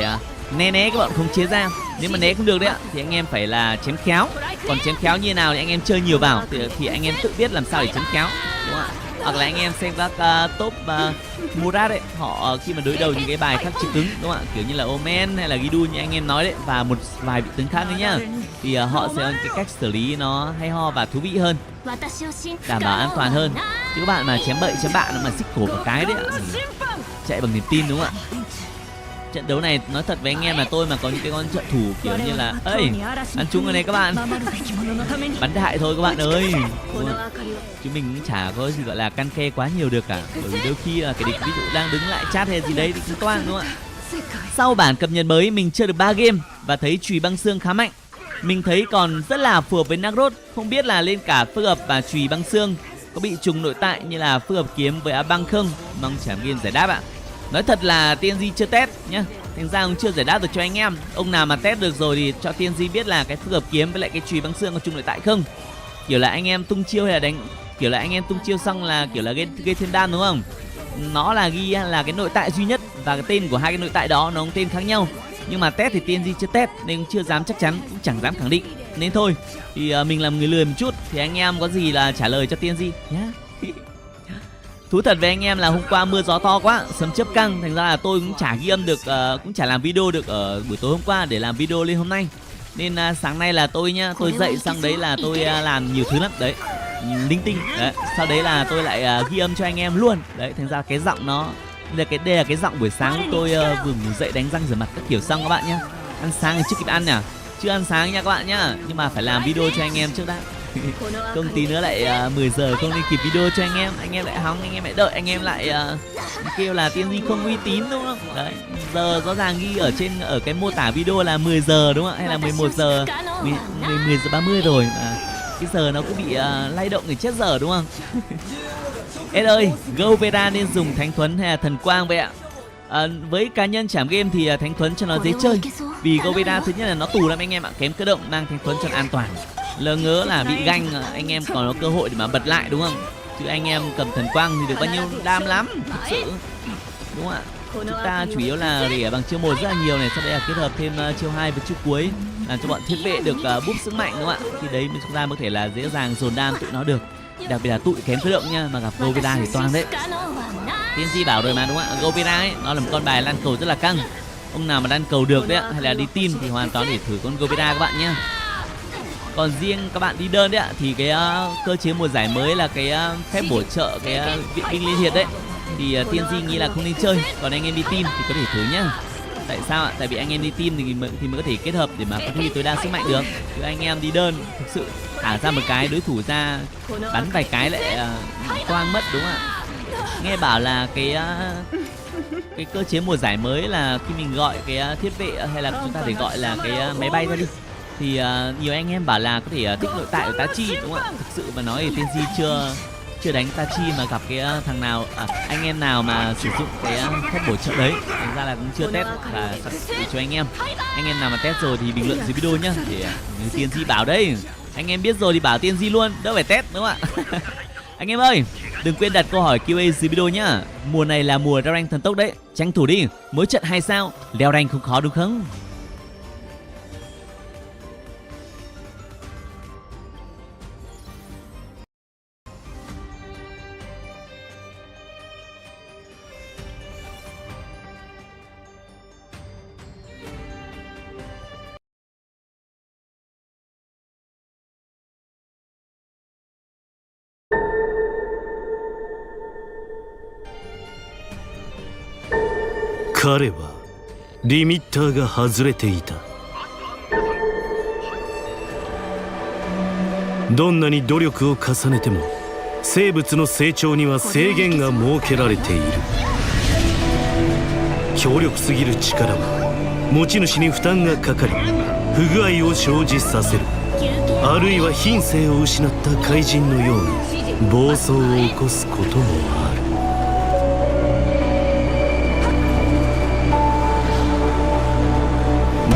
[SPEAKER 7] né các bọn khống chế ra. Nếu mà né không được đấy ạ thì anh em phải là chém khéo. Còn chém khéo như thế nào thì anh em chơi nhiều vào thì anh em tự biết làm sao để chém khéo đúng không ạ? Hoặc là anh em xem các top Murat ấy, họ khi mà đối đầu những cái bài khắc trực cứng đúng không ạ? Kiểu như là Omen hay là Gidu như anh em nói đấy và một vài vị tướng khác nữa nhá. Thì họ sẽ có cái cách xử lý nó hay ho và thú vị hơn, đảm bảo an toàn hơn. Chứ các bạn mà chém bậy chém bạn mà xích cổ một cái đấy ạ, chạy bằng niềm tin đúng không ạ? Trận đấu này nói thật với anh em là tôi mà có những cái con trợ thủ kiểu như là ơi ăn trúng ở đây các bạn, bắn đại thôi các bạn ơi, chứ mình cũng chả có gì gọi là căn ke quá nhiều được cả, bởi vì đôi khi là cái địch ví dụ đang đứng lại chat hay gì đấy thì cũng toang đúng không ạ? Sau bản cập nhật mới mình chơi được 3 game và thấy chùy băng xương khá mạnh. Mình thấy còn rất là phù hợp với Nagrod, không biết là lên cả phức hợp và chùy băng xương có bị trùng nội tại như là phức hợp kiếm với áo băng không? Mong Trảm Game giải đáp ạ. Nói thật là TNG chưa test nhá, thành ra cũng chưa giải đáp được cho anh em. Ông nào mà test được rồi thì cho TNG biết là cái phức hợp kiếm với lại cái chùy băng xương có trùng nội tại không? Kiểu là anh em tung chiêu hay là đánh, kiểu là anh em tung chiêu xong là kiểu là gây thêm đam đúng không? Nó là ghi là cái nội tại duy nhất và cái tên của hai cái nội tại đó nó có tên khác nhau. Nhưng mà test thì TNG chưa test nên chưa dám chắc chắn, cũng chẳng dám khẳng định. Nên thôi thì mình làm người lười một chút, thì anh em có gì là trả lời cho TNG nhá. Thú thật với anh em là hôm qua mưa gió to quá, sấm chớp căng, thành ra là tôi cũng chả ghi âm được, cũng chả làm video được ở buổi tối hôm qua để làm video lên hôm nay. Nên sáng nay là tôi tôi dậy xong đấy là tôi làm nhiều thứ lắm đấy, linh tinh đấy. Sau đấy là tôi lại ghi âm cho anh em luôn đấy, thành ra cái giọng nó đây là cái giọng buổi sáng tôi vừa ngủ dậy đánh răng rửa mặt các kiểu xong các bạn nhá. Ăn sáng thì chưa kịp ăn nhỉ, chưa ăn sáng nha các bạn nhá, nhưng mà phải làm video cho anh em trước đã. Công ty nữa lại 10 giờ không nên kịp video cho anh em lại hóng, anh em lại đợi, anh em lại kêu là TNG không uy tín đúng không? Đấy, giờ rõ ràng ghi ở cái mô tả video là 10 giờ đúng không? Hay là 11 giờ 10 giờ 30 rồi mà cái giờ nó cũng bị lay động người chết giờ đúng không? Ed ơi, Govera nên dùng Thánh Thuẫn hay là Thần Quang vậy ạ? Với cá nhân Trảm Game thì Thánh Thuẫn cho nó dễ chơi, vì Govera thứ nhất là nó tù lắm anh em ạ, kém cơ động, mang Thánh Thuẫn cho nó an toàn. Lỡ ngớ là bị ganh anh em còn có cơ hội để mà bật lại đúng không? Chứ anh em cầm Thần Quang thì được bao nhiêu đam lắm thực sự đúng không ạ? Chúng ta chủ yếu là rỉa bằng chiêu 1 rất là nhiều này, sau đây là kết hợp thêm chiêu 2 với chiêu cuối làm cho bọn thiết vệ được búp sức mạnh đúng không ạ? Thì đấy chúng ta có thể là dễ dàng dồn đam tụi nó được, đặc biệt là tụi kém cơ động nha, mà gặp Govera thì toang đấy. TNG bảo rồi mà đúng không ạ? Govera ấy nó là một con bài lan cầu rất là căng, ông nào mà lan cầu được đấy hay là đi team thì hoàn toàn để thử con Govera các bạn nhá. Còn riêng các bạn đi đơn đấy ạ thì cái cơ chế mùa giải mới là cái phép bổ trợ cái viện binh liên hiệp đấy thì TNG nghĩ là không nên chơi, còn anh em đi team thì có thể thử nhá. Tại sao ạ? Tại vì anh em đi team thì mới có thể kết hợp để mà phát huy tối đa sức mạnh được. Chứ anh em đi đơn thực sự thả ra một cái đối thủ ra bắn vài cái lại quang mất, đúng không ạ? Nghe bảo là cái cơ chế mùa giải mới là khi mình gọi cái thiết vệ hay là chúng ta thể gọi là cái máy bay ra đi, thì nhiều anh em bảo là có thể tích nội tại của Tachi, đúng không ạ? Thực sự mà nói thì Tenji chưa đánh Tachi mà gặp cái thằng nào anh em nào mà sử dụng cái phép bổ trợ đấy, thành ra là cũng chưa test và cho anh em nào mà test rồi thì bình luận dưới video nhá, để Tenji bảo đấy, anh em biết rồi thì bảo Tenji luôn, đỡ phải test, đúng không ạ? Anh em ơi, đừng quên đặt câu hỏi QA dưới video nhá. Mùa này là mùa leo rank thần tốc đấy, tranh thủ đi, mỗi trận 2 sao, leo rank không khó đúng không?
[SPEAKER 8] 彼はリミッターが外れていた。どんなに努力を重ねても生物の成長には制限が設けられている。強力すぎる力は持ち主に負担がかかり不具合を生じさせる。あるいは品性を失った怪人のように暴走を起こすこともある。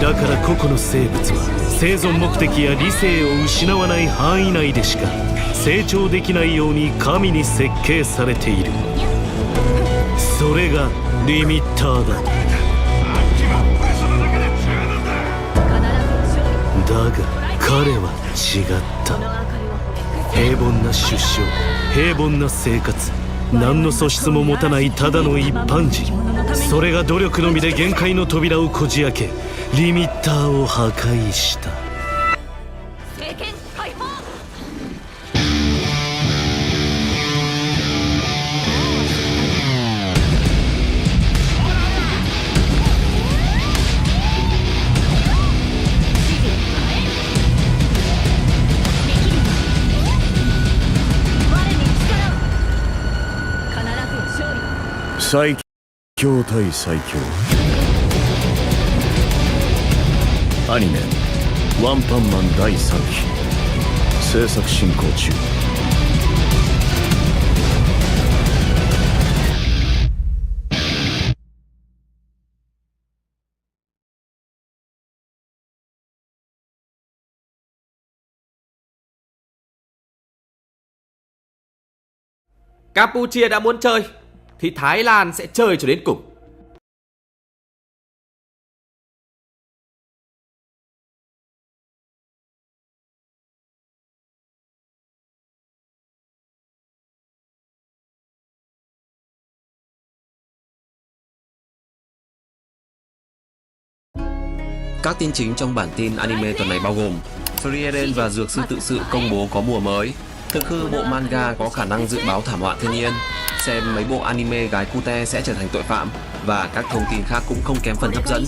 [SPEAKER 8] だから個々の生物は生存目的や理性を失わない範囲内でしか成長できないように神に設計されている。それがリミッターだ。だが彼は違った。平凡な出生、平凡な生活、何の素質も持たないただの一般人。それが努力のみで限界の扉をこじ開けリミッターを破壊した。
[SPEAKER 3] 政権解放。
[SPEAKER 9] 最強対最強。アニメ「ワンパンマン」第3期制作進行中。
[SPEAKER 10] Campuchia đã muốn chơi thì Thái Lan sẽ chơi cho đến cùng.
[SPEAKER 11] Các tin chính trong bản tin anime tuần này bao gồm Frieren và Dược sư tự sự công bố có mùa mới, thực hư bộ manga có khả năng dự báo thảm họa thiên nhiên, xem mấy bộ anime gái cute sẽ trở thành tội phạm, và các thông tin khác cũng không kém phần hấp dẫn.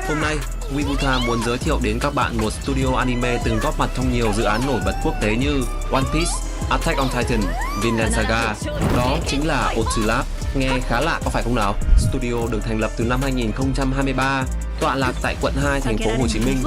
[SPEAKER 11] Hôm nay, Wibuta muốn giới thiệu đến các bạn một studio anime từng góp mặt trong nhiều dự án nổi bật quốc tế như One Piece, Attack on Titan, Vinland Saga. Đó chính là Collab. Nghe khá lạ có phải không nào? Studio được thành lập từ năm 2023, tọa lạc tại quận 2, thành phố Hồ Chí Minh.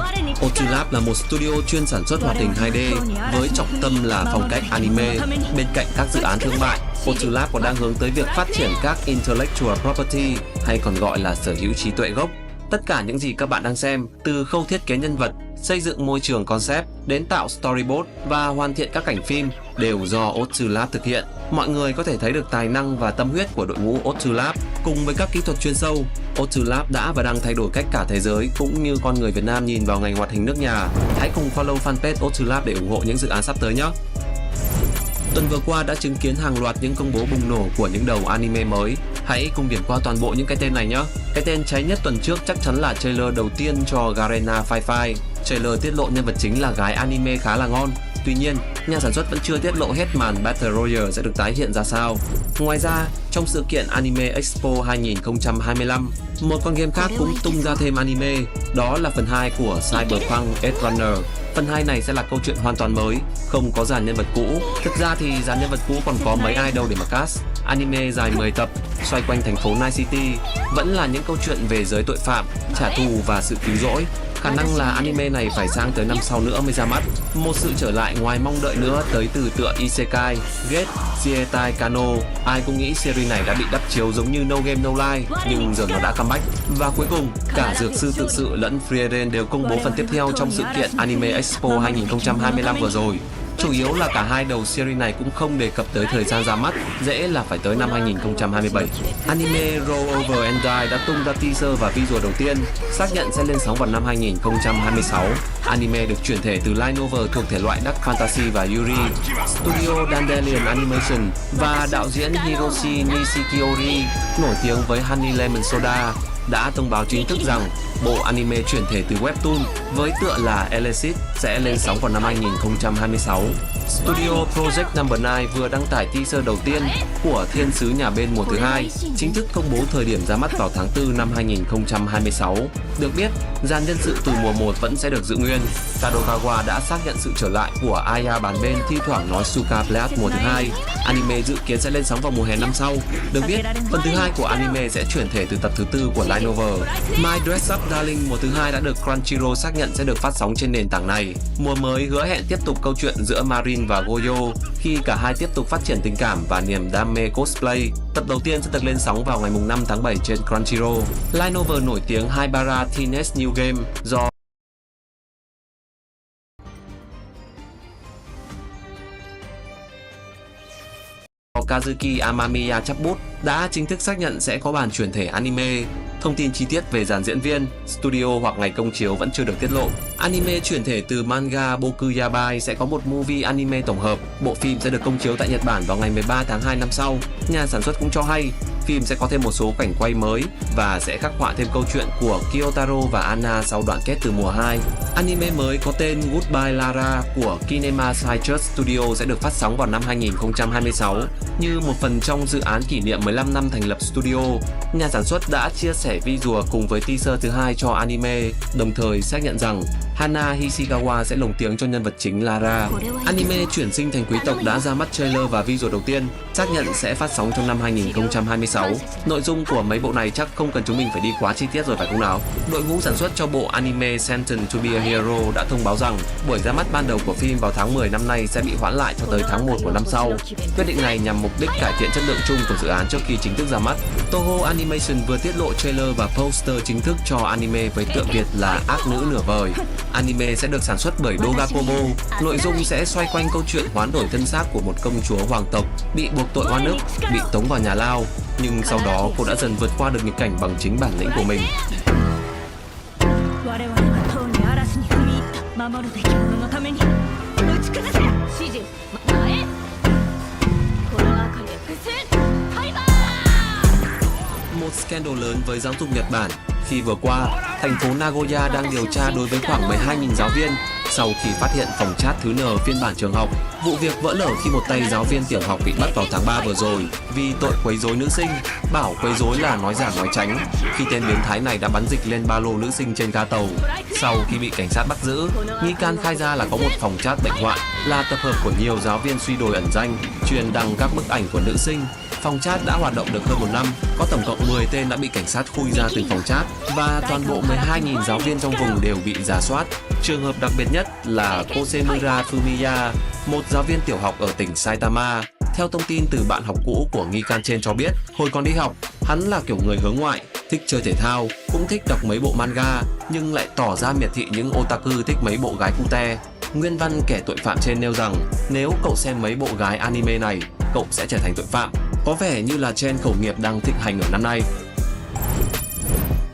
[SPEAKER 11] Collab là một studio chuyên sản xuất hoạt hình 2D với trọng tâm là phong cách anime. Bên cạnh các dự án thương mại, Collab còn đang hướng tới việc phát triển các intellectual property, hay còn gọi là sở hữu trí tuệ gốc. Tất cả những gì các bạn đang xem, từ khâu thiết kế nhân vật, xây dựng môi trường concept đến tạo storyboard và hoàn thiện các cảnh phim đều do Collab thực hiện. Mọi người có thể thấy được tài năng và tâm huyết của đội ngũ Collab cùng với các kỹ thuật chuyên sâu. Collab đã và đang thay đổi cách cả thế giới cũng như con người Việt Nam nhìn vào ngành hoạt hình nước nhà. Hãy cùng follow fanpage Collab để ủng hộ những dự án sắp tới nhé. Tuần vừa qua đã chứng kiến hàng loạt những công bố bùng nổ của những đầu anime mới. Hãy cùng điểm qua toàn bộ những cái tên này nhé. Cái tên cháy nhất tuần trước chắc chắn là trailer đầu tiên cho Garena Fai Fai. Trailer tiết lộ nhân vật chính là gái anime khá là ngon. Tuy nhiên, nhà sản xuất vẫn chưa tiết lộ hết màn Battle Royale sẽ được tái hiện ra sao. Ngoài ra, trong sự kiện Anime Expo 2025, một con game khác cũng tung ra thêm anime, đó là phần 2 của Cyberpunk Edge Runner. Phần 2 này sẽ là câu chuyện hoàn toàn mới, không có dàn nhân vật cũ. Thực ra thì dàn nhân vật cũ còn có mấy ai đâu để mà cast. Anime dài 10 tập, xoay quanh thành phố Night City, vẫn là những câu chuyện về giới tội phạm, trả thù và sự cứu rỗi. Khả năng là anime này phải sang tới năm sau nữa mới ra mắt. Một sự trở lại ngoài mong đợi nữa tới từ tựa Isekai, Get Jietai Kano. Ai cũng nghĩ series này đã bị đắp chiếu giống như No Game No Life, nhưng giờ nó đã comeback. Và cuối cùng, cả dược sư tự sự lẫn Frieren đều công bố phần tiếp theo trong sự kiện Anime Expo 2025 vừa rồi. Chủ yếu là cả hai đầu series này cũng không đề cập tới thời gian ra mắt, dễ là phải tới năm 2027. Anime Roll Over and Die đã tung ra teaser và visual đầu tiên, xác nhận sẽ lên sóng vào năm 2026. Anime được chuyển thể từ line novel thuộc thể loại Dark Fantasy và Yuri. Studio Dandelion Animation và đạo diễn Hiroshi Nishikiori, nổi tiếng với Honey Lemon Soda, đã thông báo chính thức rằng bộ anime chuyển thể từ webtoon với tựa là Elesis sẽ lên sóng vào năm 2026. Studio Project Number 9 vừa đăng tải teaser đầu tiên của Thiên sứ nhà bên mùa thứ 2, chính thức công bố thời điểm ra mắt vào tháng 4 năm 2026. Được biết, dàn nhân sự từ mùa 1 vẫn sẽ được giữ nguyên. Kadokawa đã xác nhận sự trở lại của Aya bán bên thi thoảng nói Suka Blast mùa thứ 2. Anime dự kiến sẽ lên sóng vào mùa hè năm sau. Được biết, phần thứ 2 của anime sẽ chuyển thể từ tập thứ 4 của light novel. My Dress Up Darling mùa thứ 2 đã được Crunchyroll xác nhận sẽ được phát sóng trên nền tảng này. Mùa mới hứa hẹn tiếp tục câu chuyện giữa Marin và Goyo khi cả hai tiếp tục phát triển tình cảm và niềm đam mê cosplay. Tập đầu tiên sẽ được lên sóng vào ngày 5 tháng 7 trên Crunchyroll. Light novel nổi tiếng Haibara Teenage New Game do Kazuki Amamiya chấp bút đã chính thức xác nhận sẽ có bản chuyển thể anime. Thông tin chi tiết về dàn diễn viên, studio hoặc ngày công chiếu vẫn chưa được tiết lộ. Anime chuyển thể từ manga Bokuyabai sẽ có một movie anime tổng hợp. Bộ phim sẽ được công chiếu tại Nhật Bản vào ngày 13 tháng 2 năm sau. Nhà sản xuất cũng cho hay phim sẽ có thêm một số cảnh quay mới và sẽ khắc họa thêm câu chuyện của Kyotaro và Anna sau đoạn kết từ mùa 2. Anime mới có tên Goodbye Lara của Kinema Citrus Studio sẽ được phát sóng vào năm 2026. Như một phần trong dự án kỷ niệm 15 năm thành lập studio, nhà sản xuất đã chia sẻ visual cùng với teaser thứ 2 cho anime, đồng thời xác nhận rằng Hana Hishikawa sẽ lồng tiếng cho nhân vật chính Lara. Anime chuyển sinh thành quý tộc đã ra mắt trailer và visual đầu tiên, xác nhận sẽ phát sóng trong năm 2026. Nội dung của mấy bộ này chắc không cần chúng mình phải đi quá chi tiết rồi phải không nào? Đội ngũ sản xuất cho bộ anime Sentenced to be a Hero đã thông báo rằng buổi ra mắt ban đầu của phim vào tháng 10 năm nay sẽ bị hoãn lại cho tới tháng 1 của năm sau. Quyết định này nhằm mục đích cải thiện chất lượng chung của dự án trước khi chính thức ra mắt. Toho Animation vừa tiết lộ trailer và poster chính thức cho anime với tựa Việt là Ác nữ nửa vời. Anime sẽ được sản xuất bởi Doga Kobo. Nội dung sẽ xoay quanh câu chuyện hoán đổi thân xác của một công chúa hoàng tộc bị buộc tội oan ức, bị tống vào nhà lao, nhưng sau đó cô đã dần vượt qua được nghịch cảnh bằng chính bản lĩnh của mình. Một scandal lớn với giáo dục Nhật Bản khi vừa qua, thành phố Nagoya đang điều tra đối với khoảng 12.000 giáo viên sau khi phát hiện phòng chat thứ N phiên bản trường học. Vụ việc vỡ lở khi một tay giáo viên tiểu học bị bắt vào tháng 3 vừa rồi vì tội quấy rối nữ sinh, bảo quấy rối là nói giảm nói tránh, khi tên biến thái này đã bắn dịch lên ba lô nữ sinh trên ga tàu. Sau khi bị cảnh sát bắt giữ, nghi can khai ra là có một phòng chat bệnh hoạn, là tập hợp của nhiều giáo viên suy đồi ẩn danh, chuyên đăng các bức ảnh của nữ sinh. Phòng chat đã hoạt động được hơn một năm, có tổng cộng 10 tên đã bị cảnh sát khui ra từ phòng chat và toàn bộ 12.000 giáo viên trong vùng đều bị rà soát. Trường hợp đặc biệt nhất là Kosemura Fumiya, một giáo viên tiểu học ở tỉnh Saitama. Theo thông tin từ bạn học cũ của nghi can trên cho biết, hồi còn đi học, hắn là kiểu người hướng ngoại, thích chơi thể thao, cũng thích đọc mấy bộ manga, nhưng lại tỏ ra miệt thị những otaku thích mấy bộ gái cute. Nguyên văn kẻ tội phạm trên nêu rằng nếu cậu xem mấy bộ gái anime này, cậu sẽ trở thành tội phạm. Có vẻ như là trend khẩu nghiệp đang thịnh hành ở năm nay.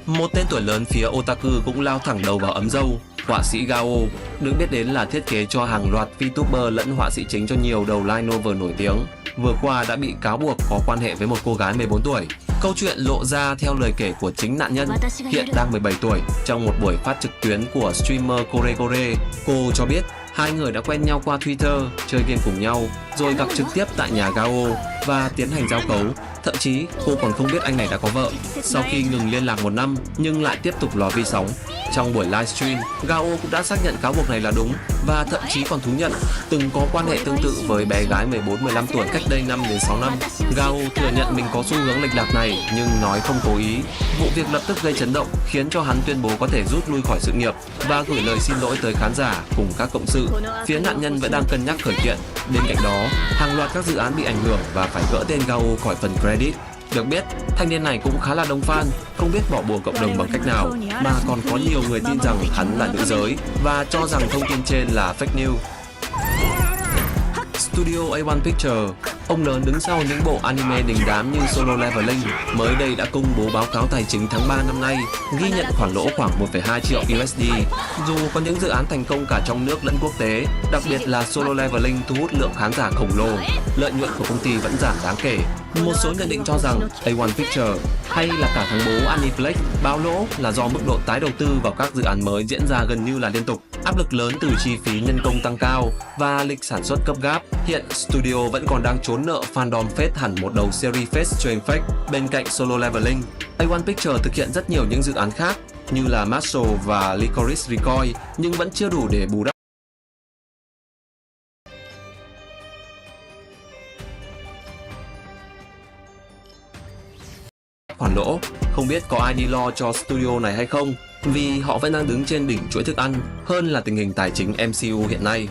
[SPEAKER 11] Một tên tuổi lớn phía otaku cũng lao thẳng đầu vào ấm dâu. Họa sĩ Gao được biết đến là thiết kế cho hàng loạt VTuber lẫn họa sĩ chính cho nhiều đầu light novel nổi tiếng. Vừa qua đã bị cáo buộc có quan hệ với một cô gái 14 tuổi. Câu chuyện lộ ra theo lời kể của chính nạn nhân, hiện đang 17 tuổi. Trong một buổi phát trực tuyến của streamer Kore, cô cho biết Hai người đã quen nhau qua Twitter, chơi game cùng nhau, rồi gặp trực tiếp tại nhà Gao và tiến hành giao cấu. Thậm chí cô còn không biết anh này đã có vợ. Sau khi ngừng liên lạc 1 năm nhưng lại tiếp tục lò vi sóng. Trong buổi livestream, Gao cũng đã xác nhận cáo buộc này là đúng và thậm chí còn thú nhận từng có quan hệ tương tự với bé gái 14-15 tuổi cách đây 5 đến 6 năm. Gao thừa nhận mình có xu hướng lệch lạc này nhưng nói không cố ý. Vụ việc lập tức gây chấn động khiến cho hắn tuyên bố có thể rút lui khỏi sự nghiệp và gửi lời xin lỗi tới khán giả cùng các cộng sự. Phía nạn nhân vẫn đang cân nhắc khởi kiện. Bên cạnh đó, hàng loạt các dự án bị ảnh hưởng và phải gỡ tên Gao khỏi phần credit. Được biết, thanh niên này cũng khá là đông fan, không biết bỏ bùa cộng đồng bằng cách nào, mà còn có nhiều người tin rằng hắn là nữ giới và cho rằng thông tin trên là fake news. Studio A1 Picture, ông lớn đứng sau những bộ anime đình đám như Solo Leveling, mới đây đã công bố báo cáo tài chính tháng 3 năm nay, ghi nhận khoản lỗ khoảng 1,2 triệu USD. Dù có những dự án thành công cả trong nước lẫn quốc tế, đặc biệt là Solo Leveling thu hút lượng khán giả khổng lồ, lợi nhuận của công ty vẫn giảm đáng kể. Một số nhận định cho rằng A1 Picture hay là cả thằng bố Aniplex báo lỗ là do mức độ tái đầu tư vào các dự án mới diễn ra gần như là liên tục, áp lực lớn từ chi phí nhân công tăng cao và lịch sản xuất gấp gáp. Hiện studio vẫn còn đang trốn nợ fandom phết hẳn một đầu series Fate Strange Fate bên cạnh Solo Leveling. A1 Picture thực hiện rất nhiều những dự án khác như là Marshall và Licorice Recoil nhưng vẫn chưa đủ để bù đắp khoản lỗ. Không biết có ai đi lo cho studio này hay không, vì họ vẫn đang đứng trên đỉnh chuỗi thức ăn hơn là tình hình tài chính MCU hiện nay.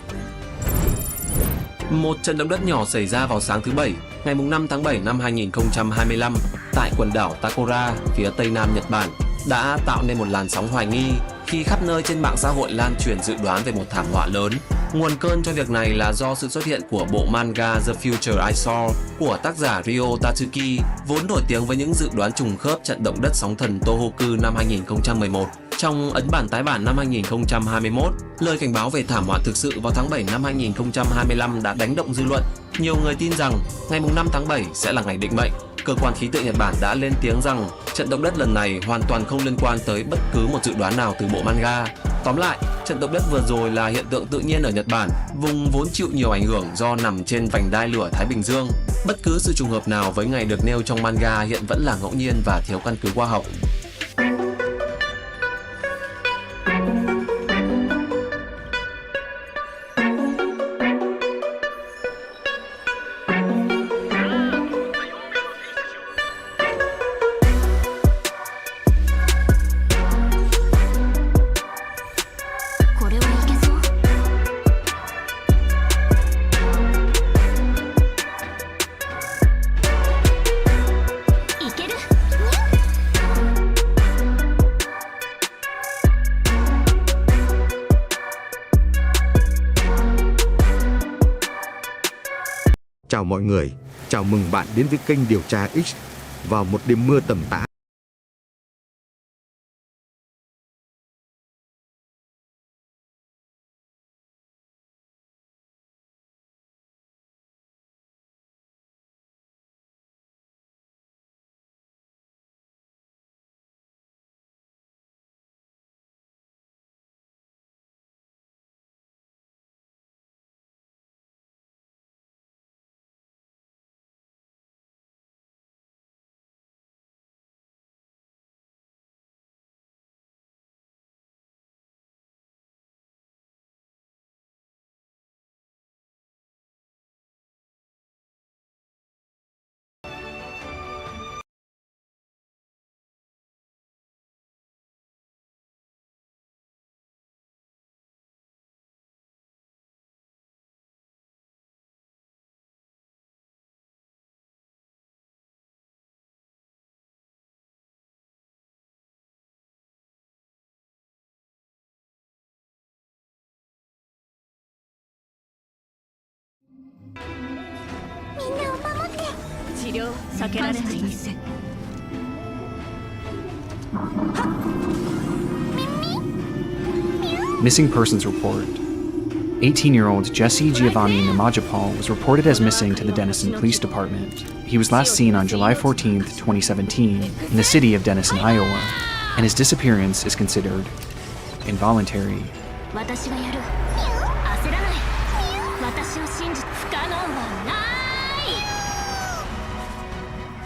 [SPEAKER 11] Một trận động đất nhỏ xảy ra vào sáng thứ Bảy, ngày 5 tháng 7 năm 2025 tại quần đảo Takora, phía tây nam Nhật Bản, đã tạo nên một làn sóng hoài nghi khi khắp nơi trên mạng xã hội lan truyền dự đoán về một thảm họa lớn. Nguồn cơn cho việc này là do sự xuất hiện của bộ manga The Future I Saw của tác giả Ryo Tatsuki, vốn nổi tiếng với những dự đoán trùng khớp trận động đất sóng thần Tohoku năm 2011. Trong ấn bản tái bản năm 2021, lời cảnh báo về thảm họa thực sự vào tháng 7 năm 2025 đã đánh động dư luận. Nhiều người tin rằng ngày 5 tháng 7 sẽ là ngày định mệnh. Cơ quan khí tượng Nhật Bản đã lên tiếng rằng trận động đất lần này hoàn toàn không liên quan tới bất cứ một dự đoán nào từ bộ manga. Tóm lại, trận động đất vừa rồi là hiện tượng tự nhiên ở Nhật Bản, vùng vốn chịu nhiều ảnh hưởng do nằm trên vành đai lửa Thái Bình Dương. Bất cứ sự trùng hợp nào với ngày được nêu trong manga hiện vẫn là ngẫu nhiên và thiếu căn cứ khoa học.
[SPEAKER 12] Chào mọi người, chào mừng bạn đến với kênh Điều tra X. Vào một đêm mưa tầm tã,
[SPEAKER 13] Missing persons report. 18-year-old Jesse Giovanni Namajapal was reported as missing to the Denison Police Department. He was last seen on July 14th, 2017 in the city of Denison, Iowa, and his disappearance is considered involuntary.
[SPEAKER 2] 焦らない。私を信じて不可能はない。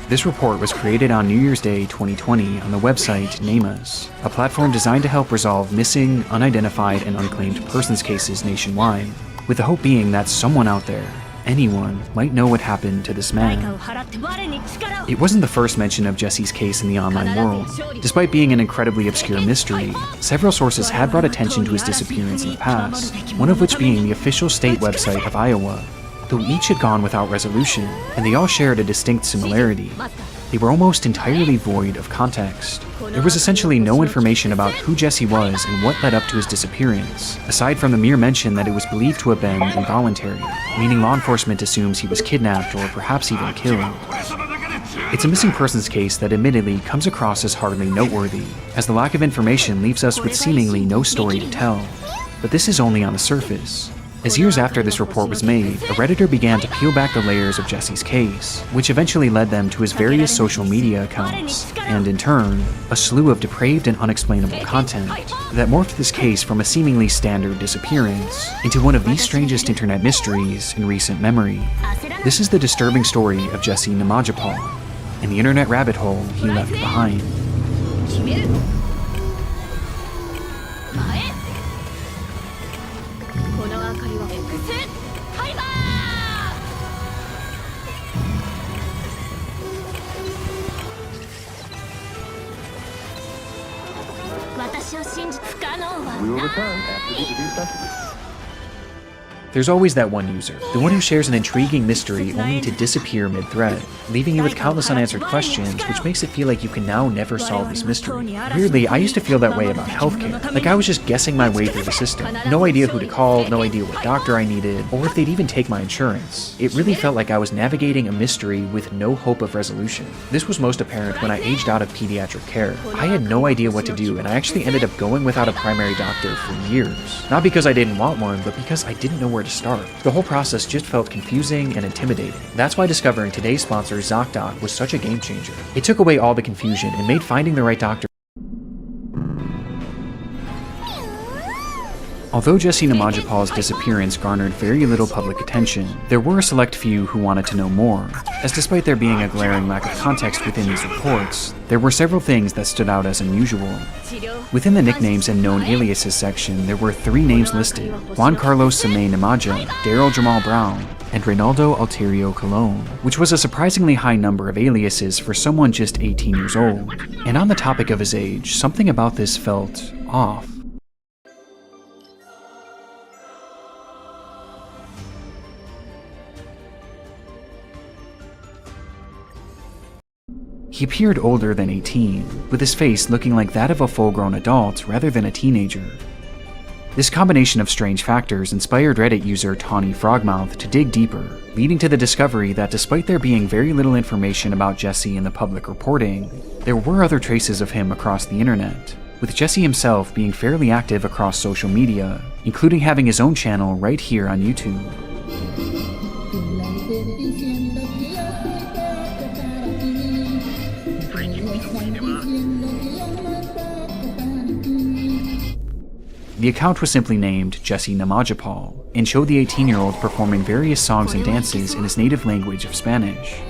[SPEAKER 13] This report was created on New Year's Day 2020 on the website NAMUS, a platform designed to help resolve missing, unidentified, and unclaimed persons cases nationwide, with the hope being that someone out there, anyone, might know what happened to this man. It wasn't the first mention of Jesse's case in the online world. Despite being an incredibly obscure mystery, several sources had brought attention to his disappearance in the past, one of which being the official state website of Iowa. Though each had gone without resolution, and they all shared a distinct similarity, they were almost entirely void of context. There was essentially no information about who Jesse was and what led up to his disappearance, aside from the mere mention that it was believed to have been involuntary, meaning law enforcement assumes he was kidnapped or perhaps even killed. It's a missing persons case that admittedly comes across as hardly noteworthy, as the lack of information leaves us with seemingly no story to tell. But this is only on the surface. As years after this report was made, a Redditor began to peel back the layers of Jesse's case, which eventually led them to his various social media accounts, and in turn, a slew of depraved and unexplainable content that morphed this case from a seemingly standard disappearance into one of the strangest internet mysteries in recent memory. This is the disturbing story of Jesse Namajapal, and the internet rabbit hole he left behind.
[SPEAKER 8] We will return after these messages.
[SPEAKER 13] There's always that one user, the one who shares an intriguing mystery only to disappear mid-thread, leaving you with countless unanswered questions, which makes it feel like you can now never solve this mystery. Weirdly, I used to feel that way about healthcare, like I was just guessing my way through the system. No idea who to call, no idea what doctor I needed, or if they'd even take my insurance. It really felt like I was navigating a mystery with no hope of resolution. This was most apparent when I aged out of pediatric care. I had no idea what to do, and I actually ended up going without a primary doctor for years. Not because I didn't want one, but because I didn't know where to start. The whole process just felt confusing and intimidating. That's why discovering today's sponsor, ZocDoc, was such a game changer. It took away all the confusion and made finding the right doctor. Although Jesse Namajapal's disappearance garnered very little public attention, there were a select few who wanted to know more, as despite there being a glaring lack of context within these reports, there were several things that stood out as unusual. Within the nicknames and known aliases section, there were 3 names listed: Juan Carlos Samay Namaja, Daryl Jamal Brown, and Reynaldo Alterio Colon, which was a surprisingly high number of aliases for someone just 18 years old. And on the topic of his age, something about this felt off. He appeared older than 18, with his face looking like that of a full-grown adult rather than a teenager. This combination of strange factors inspired Reddit user Tawny Frogmouth to dig deeper, leading to the discovery that despite there being very little information about Jesse in the public reporting, there were other traces of him across the internet, with Jesse himself being fairly active across social media, including having his own channel right here on YouTube. The account was simply named Jesse Namajapal and showed the 18-year-old performing various songs and dances in his native language of Spanish.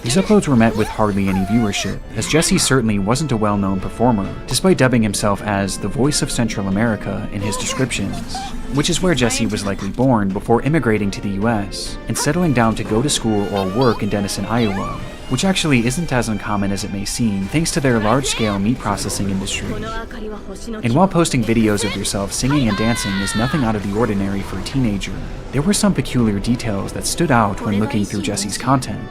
[SPEAKER 13] These uploads were met with hardly any viewership, as Jesse certainly wasn't a well-known performer, despite dubbing himself as the voice of Central America in his descriptions, which is where Jesse was likely born before immigrating to the US and settling down to go to school or work in Denison, Iowa, which actually isn't as uncommon as it may seem thanks to their large-scale meat processing industry. And while posting videos of yourself singing and dancing is nothing out of the ordinary for a teenager, there were some peculiar details that stood out when looking through Jesse's content,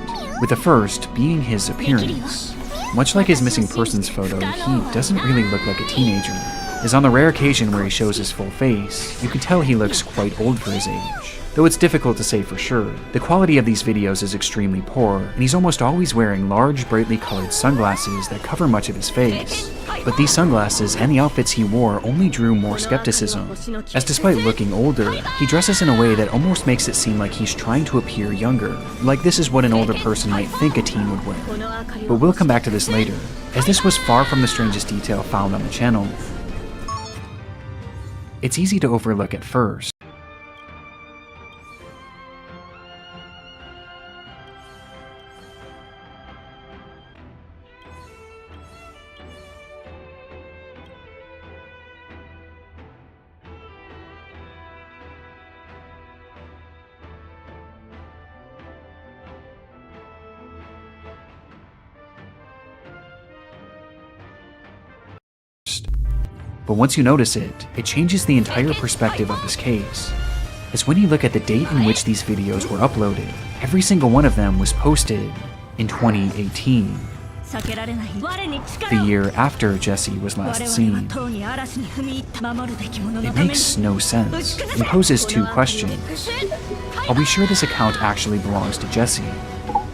[SPEAKER 13] with the first being his appearance. Much like his missing persons photo, he doesn't really look like a teenager, as on the rare occasion where he shows his full face, you can tell he looks quite old for his age. Though it's difficult to say for sure, the quality of these videos is extremely poor, and he's almost always wearing large, brightly colored sunglasses that cover much of his face. But these sunglasses and the outfits he wore only drew more skepticism, as despite looking older, he dresses in a way that almost makes it seem like he's trying to appear younger, like this is what an older person might think a teen would wear. But we'll come back to this later. as this was far from the strangest detail found on the channel. It's easy to overlook at first. But once you notice it, it changes the entire perspective of this case. As when you look at the date in which these videos were uploaded, every single one of them was posted in 2018, the year after Jesse was last seen. It makes no sense and poses two questions. Are we sure this account actually belongs to Jesse?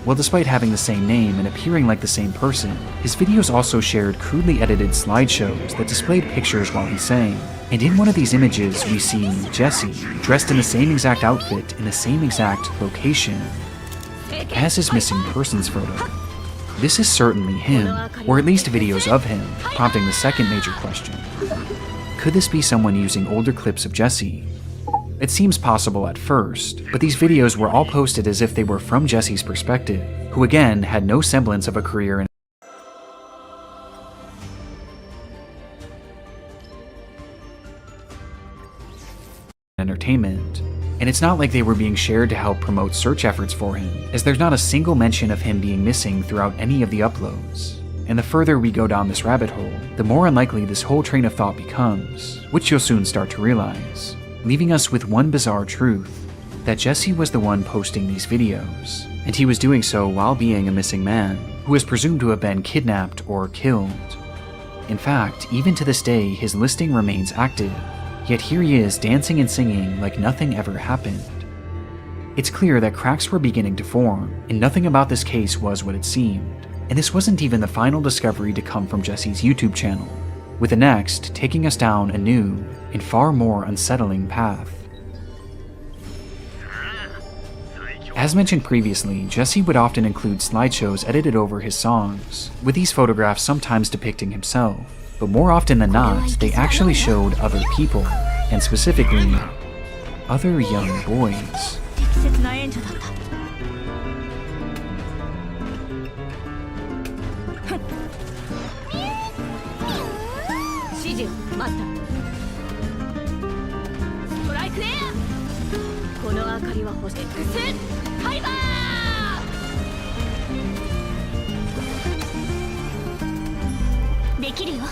[SPEAKER 13] Well, despite having the same name and appearing like the same person, his videos also shared crudely edited slideshows that displayed pictures while he sang. And in one of these images, we see Jesse dressed in the same exact outfit in the same exact location as his missing persons photo. This is certainly him, or at least videos of him, prompting the second major question. Could this be someone using older clips of Jesse? It seems possible at first, but these videos were all posted as if they were from Jesse's perspective, who again had no semblance of a career in entertainment. And it's not like they were being shared to help promote search efforts for him, as there's not a single mention of him being missing throughout any of the uploads. And the further we go down this rabbit hole, the more unlikely this whole train of thought becomes, which you'll soon start to realize, leaving us with one bizarre truth, that Jesse was the one posting these videos, and he was doing so while being a missing man, who is presumed to have been kidnapped or killed. In fact, even to this day, his listing remains active, yet here he is dancing and singing like nothing ever happened. It's clear that cracks were beginning to form, and nothing about this case was what it seemed. And this wasn't even the final discovery to come from Jesse's YouTube channel, with the next taking us down a new and far more unsettling path. As mentioned previously, Jesse would often include slideshows edited over his songs, with these photographs sometimes depicting himself, but more often than not, they actually showed other people, and specifically, other young boys.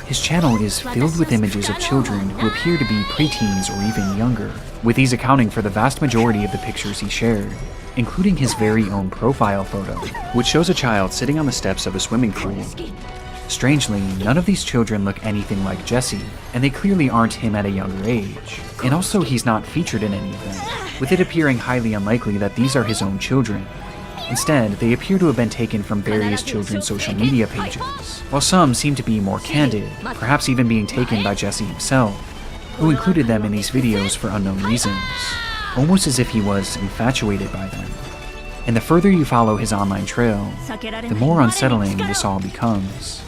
[SPEAKER 13] His channel is filled with images of children who appear to be preteens or even younger, with these accounting for the vast majority of the pictures he shared, including his very own profile photo, which shows a child sitting on the steps of a swimming pool. Strangely, none of these children look anything like Jesse, and they clearly aren't him at a younger age. And also, he's not featured in any of them, with it appearing highly unlikely that these are his own children. Instead, they appear to have been taken from various children's social media pages, while some seem to be more candid, perhaps even being taken by Jesse himself, who included them in these videos for unknown reasons, almost as if he was infatuated by them. And the further you follow his online trail, the more unsettling this all becomes.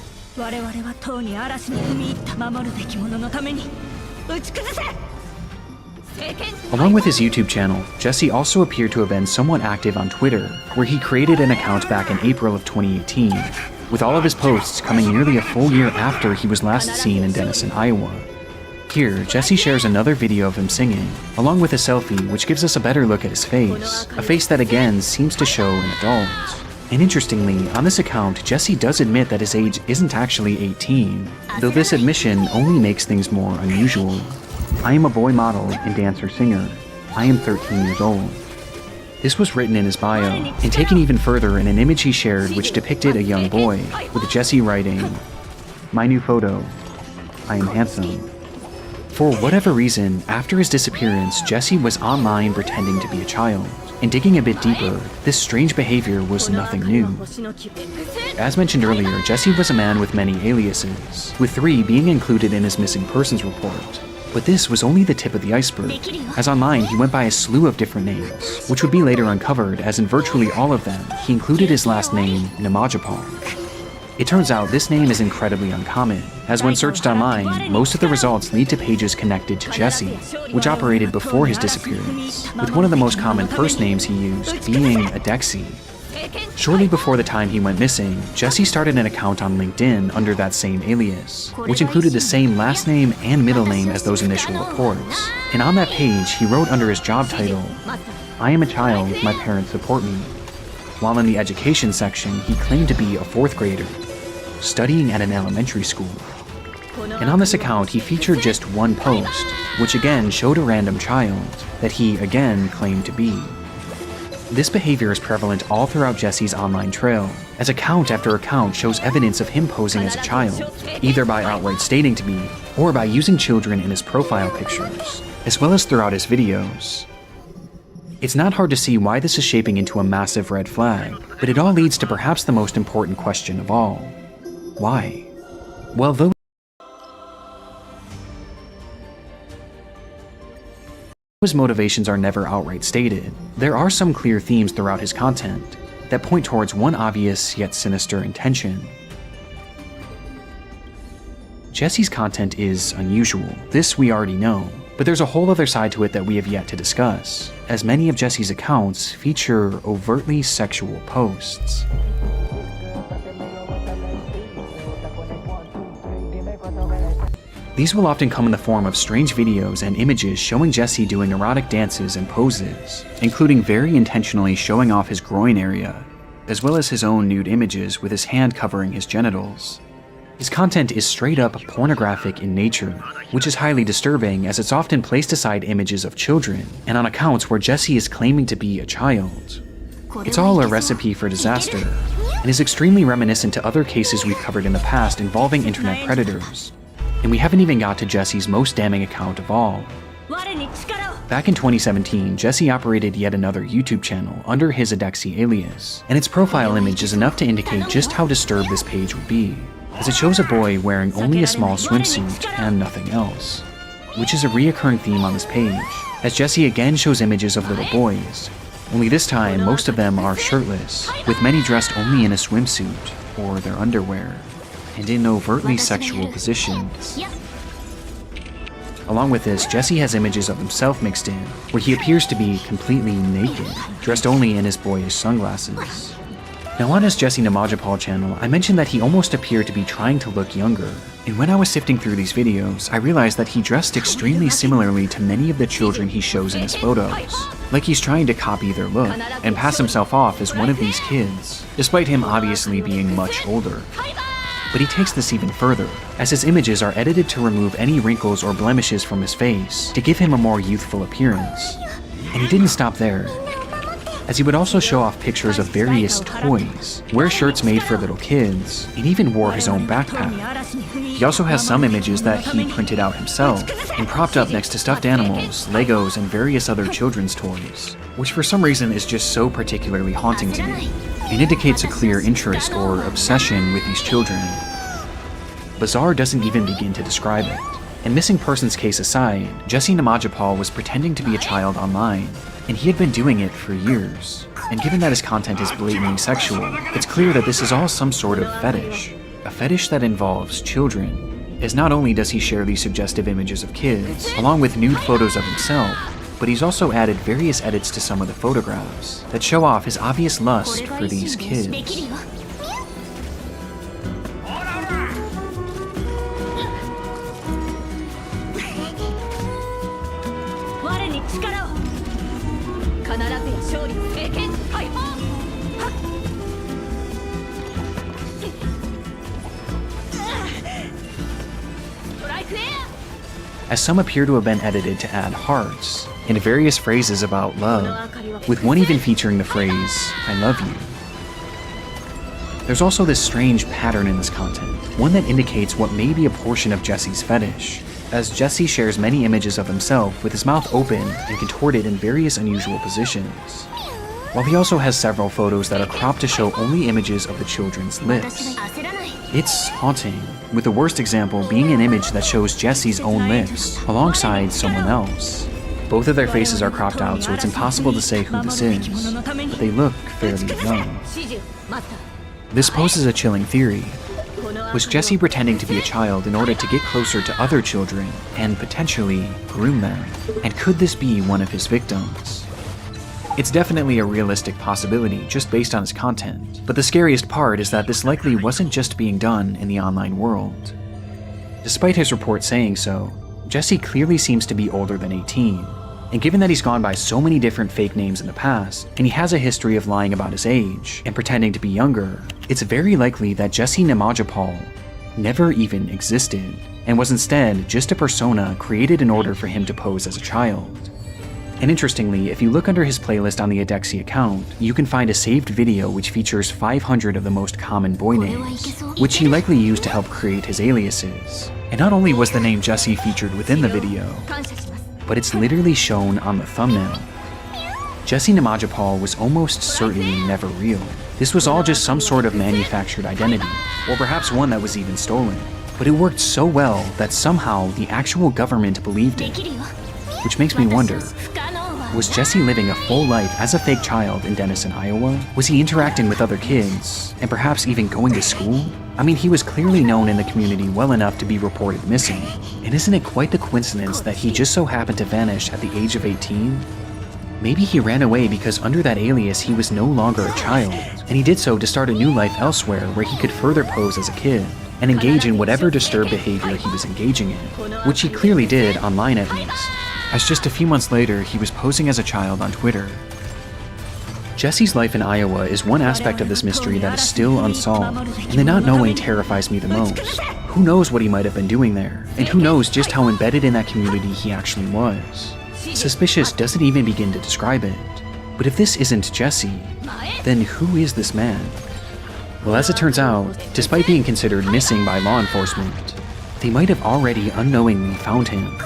[SPEAKER 13] Along with his YouTube channel, Jesse also appeared to have been somewhat active on Twitter, where he created an account back in April of 2018, with all of his posts coming nearly a full year after he was last seen in Denison, Iowa. Here, Jesse shares another video of him singing, along with a selfie which gives us a better look at his face, a face that again seems to show an adult. And interestingly, on this account, Jesse does admit that his age isn't actually 18, though this admission only makes things more unusual. I am a boy model and dancer-singer. I am 13 years old. This was written in his bio, and taken even further in an image he shared which depicted a young boy, with Jesse writing, "My new photo, I am handsome." For whatever reason, after his disappearance, Jesse was online pretending to be a child. And digging a bit deeper, this strange behavior was nothing new. As mentioned earlier, Jesse was a man with many aliases, with 3 being included in his missing persons report. But this was only the tip of the iceberg, as online he went by a slew of different names, which would be later uncovered as in virtually all of them, he included his last name, Namajapal. It turns out this name is incredibly uncommon, as when searched online, most of the results lead to pages connected to Jesse, which operated before his disappearance, with one of the most common first names he used being Adexi. Shortly before the time he went missing, Jesse started an account on LinkedIn under that same alias, which included the same last name and middle name as those initial reports. And on that page, he wrote under his job title, "I am a child, my parents support me." While in the education section, he claimed to be a 4th grader, studying at an elementary school. And on this account, he featured just one post, which again showed a random child that he again claimed to be. This behavior is prevalent all throughout Jesse's online trail, as account after account shows evidence of him posing as a child, either by outright stating to be, or by using children in his profile pictures, as well as throughout his videos. It's not hard to see why this is shaping into a massive red flag, but it all leads to perhaps the most important question of all. Why? Well, though his motivations are never outright stated, there are some clear themes throughout his content that point towards one obvious yet sinister intention. Jesse's content is unusual, this we already know, but there's a whole other side to it that we have yet to discuss, as many of Jesse's accounts feature overtly sexual posts. These will often come in the form of strange videos and images showing Jesse doing erotic dances and poses, including very intentionally showing off his groin area, as well as his own nude images with his hand covering his genitals. His content is straight up pornographic in nature, which is highly disturbing as it's often placed aside images of children, and on accounts where Jesse is claiming to be a child. It's all a recipe for disaster, and is extremely reminiscent to other cases we've covered in the past involving internet predators. And we haven't even got to Jesse's most damning account of all. Back in 2017, Jesse operated yet another YouTube channel under his Adexi alias, and its profile image is enough to indicate just how disturbed this page would be, as it shows a boy wearing only a small swimsuit and nothing else, which is a reoccurring theme on this page, as Jesse again shows images of little boys, only this time most of them are shirtless, with many dressed only in a swimsuit or their underwear, and in overtly sexual positions. Along with this, Jesse has images of himself mixed in, where he appears to be completely naked, dressed only in his boyish sunglasses. Now on his Jesse Namajapal channel, I mentioned that he almost appeared to be trying to look younger, and when I was sifting through these videos, I realized that he dressed extremely similarly to many of the children he shows in his photos, like he's trying to copy their look, and pass himself off as one of these kids, despite him obviously being much older. But he takes this even further, as his images are edited to remove any wrinkles or blemishes from his face to give him a more youthful appearance. And he didn't stop there, as he would also show off pictures of various toys, wear shirts made for little kids, and even wore his own backpack. He also has some images that he printed out himself and propped up next to stuffed animals, Legos, and various other children's toys, which for some reason is just so particularly haunting to me. It indicates a clear interest or obsession with these children. Bizarre doesn't even begin to describe it. And missing persons case aside, Jesse Namajapal was pretending to be a child online, and he had been doing it for years. And given that his content is blatantly sexual, it's clear that this is all some sort of fetish. A fetish that involves children, as not only does he share these suggestive images of kids, along with nude photos of himself, but he's also added various edits to some of the photographs that show off his obvious lust for these kids. As some appear to have been edited to add hearts, and various phrases about love, with one even featuring the phrase, "I love you." There's also this strange pattern in this content, one that indicates what may be a portion of Jesse's fetish, as Jesse shares many images of himself with his mouth open and contorted in various unusual positions, while he also has several photos that are cropped to show only images of the children's lips. It's haunting, with the worst example being an image that shows Jesse's own lips alongside someone else. Both of their faces are cropped out, so it's impossible to say who this is, but they look fairly young. This poses a chilling theory, Was Jesse pretending to be a child in order to get closer to other children and potentially groom them? And could this be one of his victims? It's definitely a realistic possibility just based on his content, but the scariest part is that this likely wasn't just being done in the online world. Despite his report saying so, Jesse clearly seems to be older than 18, and given that he's gone by so many different fake names in the past, and he has a history of lying about his age and pretending to be younger, it's very likely that Jesse Namajapal never even existed, and was instead just a persona created in order for him to pose as a child. And interestingly, if you look under his playlist on the Adexi account, you can find a saved video which features 500 of the most common boy names, which he likely used to help create his aliases. And not only was the name Jesse featured within the video, but it's literally shown on the thumbnail. Jesse Namajapal was almost certainly never real. This was all just some sort of manufactured identity, or perhaps one that was even stolen. But it worked so well that somehow the actual government believed it. Which makes me wonder, was Jesse living a full life as a fake child in Denison, Iowa? Was he interacting with other kids, and perhaps even going to school? I mean, he was clearly known in the community well enough to be reported missing. And isn't it quite the coincidence that he just so happened to vanish at the age of 18? Maybe he ran away because under that alias he was no longer a child, and he did so to start a new life elsewhere where he could further pose as a kid, and engage in whatever disturbed behavior he was engaging in, which he clearly did online at least, as just a few months later he was posing as a child on Twitter. Jesse's life in Iowa is one aspect of this mystery that is still unsolved, and the not knowing terrifies me the most. Who knows what he might have been doing there, and who knows just how embedded in that community he actually was. Suspicious doesn't even begin to describe it. But if this isn't Jesse, then who is this man? Well, as it turns out, despite being considered missing by law enforcement, they might have already unknowingly found him.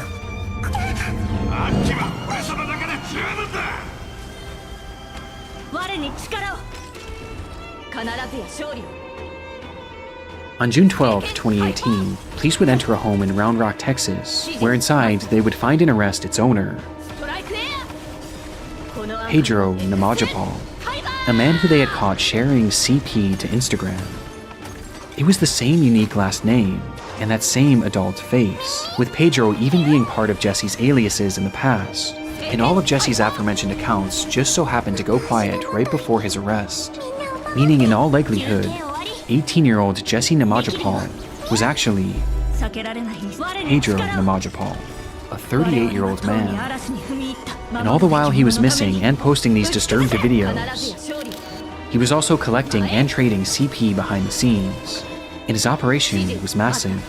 [SPEAKER 13] On June 12, 2018, police would enter a home in Round Rock, Texas, where inside they would find and arrest its owner, Pedro Namajapal, a man who they had caught sharing CP to Instagram. It was the same unique last name and that same adult face, with Pedro even being part of Jesse's aliases in the past, and all of Jesse's aforementioned accounts just so happened to go quiet right before his arrest, meaning in all likelihood, 18-year-old Jesse Namajapal was actually Pedro Namajapal, a 38-year-old man. And all the while he was missing and posting these disturbed videos, he was also collecting and trading CP behind the scenes, and his operation was massive.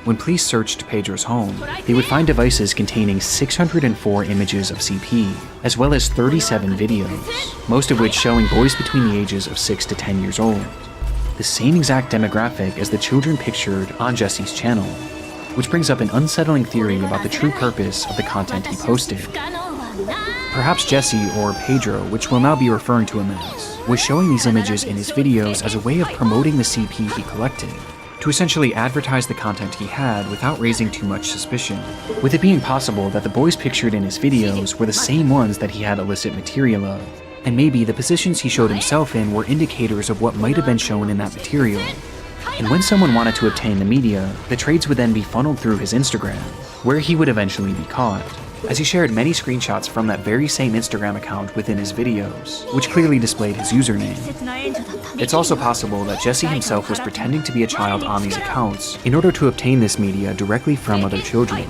[SPEAKER 13] When police searched Pedro's home, they would find devices containing 604 images of CP, as well as 37 videos, most of which showing boys between the ages of 6 to 10 years old. The same exact demographic as the children pictured on Jesse's channel, which brings up an unsettling theory about the true purpose of the content he posted. Perhaps Jesse, or Pedro, which we'll now be referring to him as, was showing these images in his videos as a way of promoting the CP he collected, to essentially advertise the content he had without raising too much suspicion, with it being possible that the boys pictured in his videos were the same ones that he had illicit material of, and maybe the positions he showed himself in were indicators of what might have been shown in that material. And when someone wanted to obtain the media, the trades would then be funneled through his Instagram, where he would eventually be caught, as he shared many screenshots from that very same Instagram account within his videos, which clearly displayed his username. It's also possible that Jesse himself was pretending to be a child on these accounts in order to obtain this media directly from other children.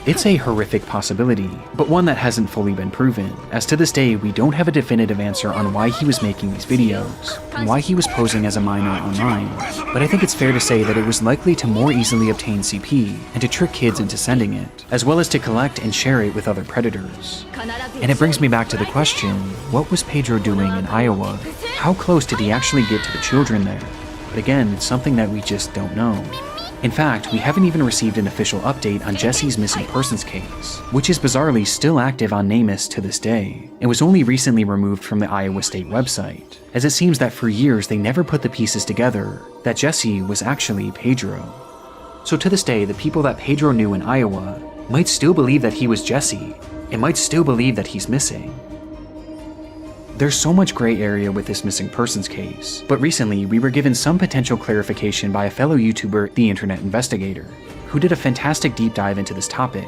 [SPEAKER 13] It's a horrific possibility, but one that hasn't fully been proven, as to this day we don't have a definitive answer on why he was making these videos, and why he was posing as a minor online, but I think it's fair to say that it was likely to more easily obtain CP, and to trick kids into sending it, as well as to collect and share it with other predators. And it brings me back to the question, what was Pedro doing in Iowa? How close did he actually get to the children there? But again, it's something that we just don't know. In fact, we haven't even received an official update on Jesse's missing persons case, which is bizarrely still active on NamUs to this day, and was only recently removed from the Iowa State website, as it seems that for years they never put the pieces together that Jesse was actually Pedro. So to this day, the people that Pedro knew in Iowa might still believe that he was Jesse, and might still believe that he's missing. There's so much gray area with this missing persons case, but recently we were given some potential clarification by a fellow YouTuber, The Internet Investigator, who did a fantastic deep dive into this topic.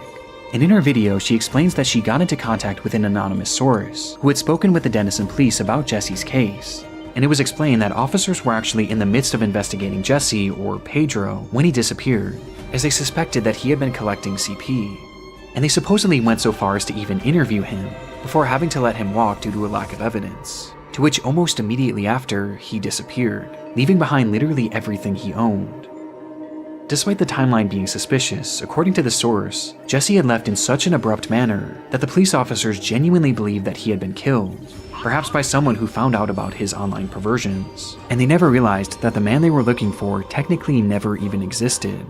[SPEAKER 13] And in her video, she explains that she got into contact with an anonymous source who had spoken with the Denison police about Jesse's case. And it was explained that officers were actually in the midst of investigating Jesse, or Pedro, when he disappeared, as they suspected that he had been collecting CP. And they supposedly went so far as to even interview him, before having to let him walk due to a lack of evidence, to which almost immediately after, he disappeared, leaving behind literally everything he owned. Despite the timeline being suspicious, according to the source, Jesse had left in such an abrupt manner that the police officers genuinely believed that he had been killed, perhaps by someone who found out about his online perversions, and they never realized that the man they were looking for technically never even existed.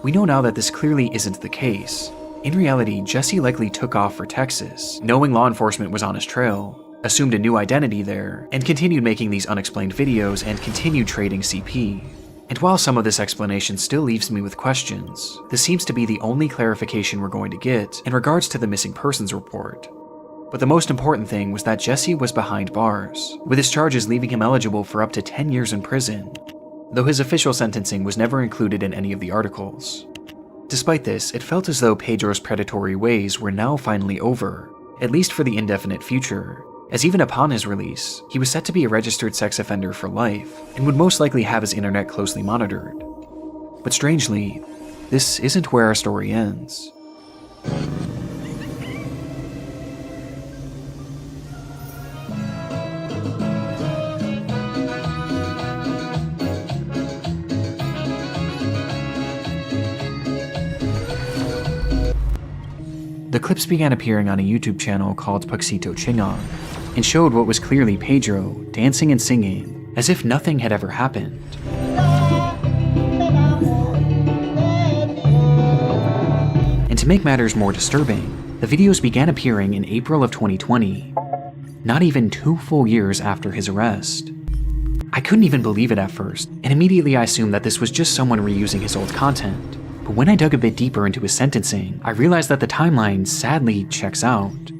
[SPEAKER 13] We know now that this clearly isn't the case. In reality, Jesse likely took off for Texas, knowing law enforcement was on his trail, assumed a new identity there, and continued making these unexplained videos and continued trading CP. And while some of this explanation still leaves me with questions, this seems to be the only clarification we're going to get in regards to the missing persons report. But the most important thing was that Jesse was behind bars, with his charges leaving him eligible for up to 10 years in prison, though his official sentencing was never included in any of the articles. Despite this, it felt as though Pedro's predatory ways were now finally over, at least for the indefinite future, as even upon his release, he was set to be a registered sex offender for life, and would most likely have his internet closely monitored. But strangely, this isn't where our story ends. The clips began appearing on a YouTube channel called Puxito Chingon, and showed what was clearly Pedro dancing and singing as if nothing had ever happened. And to make matters more disturbing, the videos began appearing in April of 2020, not even 2 full years after his arrest. I couldn't even believe it at first, and immediately I assumed that this was just someone reusing his old content. But when I dug a bit deeper into his sentencing, I realized that the timeline sadly checks out.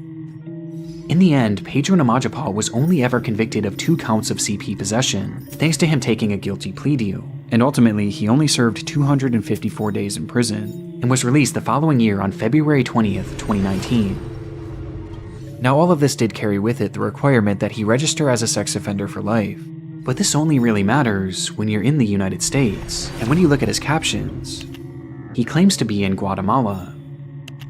[SPEAKER 13] In the end, Pedro Namajapal was only ever convicted of 2 counts of CP possession, thanks to him taking a guilty plea deal, and ultimately he only served 254 days in prison, and was released the following year on February 20th, 2019. Now all of this did carry with it the requirement that he register as a sex offender for life, but this only really matters when you're in the United States, and when you look at his captions, he claims to be in Guatemala,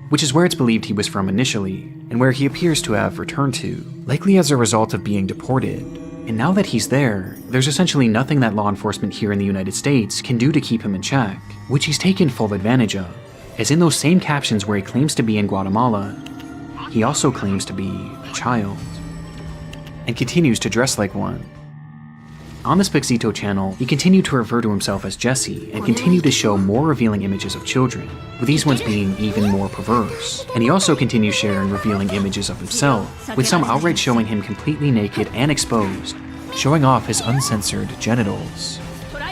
[SPEAKER 13] which is where it's believed he was from initially, and where he appears to have returned to, likely as a result of being deported. And now that he's there, there's essentially nothing that law enforcement here in the United States can do to keep him in check, which he's taken full advantage of, as in those same captions where he claims to be in Guatemala, he also claims to be a child, and continues to dress like one. On this Puxito channel, he continued to refer to himself as Jesse and continued to show more revealing images of children, with these ones being even more perverse. And he also continues sharing revealing images of himself, with some outright showing him completely naked and exposed, showing off his uncensored genitals.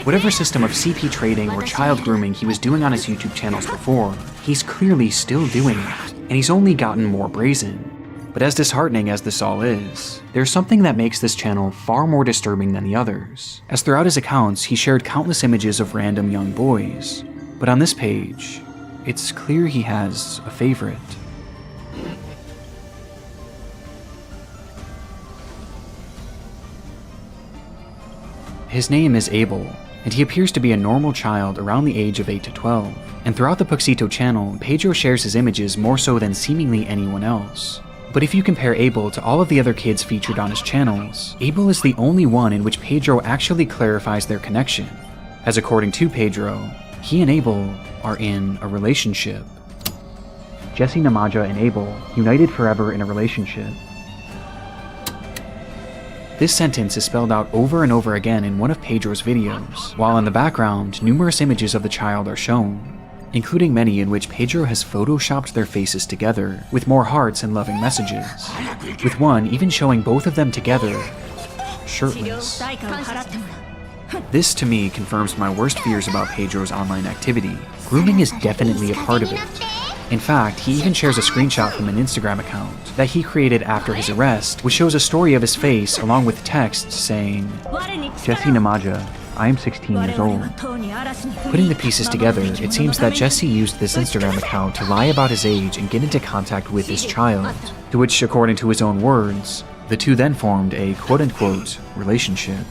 [SPEAKER 13] Whatever system of CP trading or child grooming he was doing on his YouTube channels before, he's clearly still doing it, and he's only gotten more brazen. But as disheartening as this all is, there's something that makes this channel far more disturbing than the others, as throughout his accounts he shared countless images of random young boys. But on this page, it's clear he has a favorite. His name is Abel, and he appears to be a normal child around the age of 8 to 12. And throughout the Puxito channel, Pedro shares his images more so than seemingly anyone else. But if you compare Abel to all of the other kids featured on his channels, Abel is the only one in which Pedro actually clarifies their connection, as according to Pedro, he and Abel are in a relationship. Jesse Namaja and Abel, united forever in a relationship. This sentence is spelled out over and over again in one of Pedro's videos, while in the background, numerous images of the child are shown, including many in which Pedro has photoshopped their faces together with more hearts and loving messages, with one even showing both of them together, shirtless. This to me confirms my worst fears about Pedro's online activity. Grooming is definitely a part of it, In fact, he even shares a screenshot from an Instagram account that he created after his arrest, which shows a story of his face along with text saying, Jesse Namaja, I am 16 years old. Putting the pieces together, it seems that Jesse used this Instagram account to lie about his age and get into contact with this child, to which, according to his own words, the two then formed a quote-unquote relationship.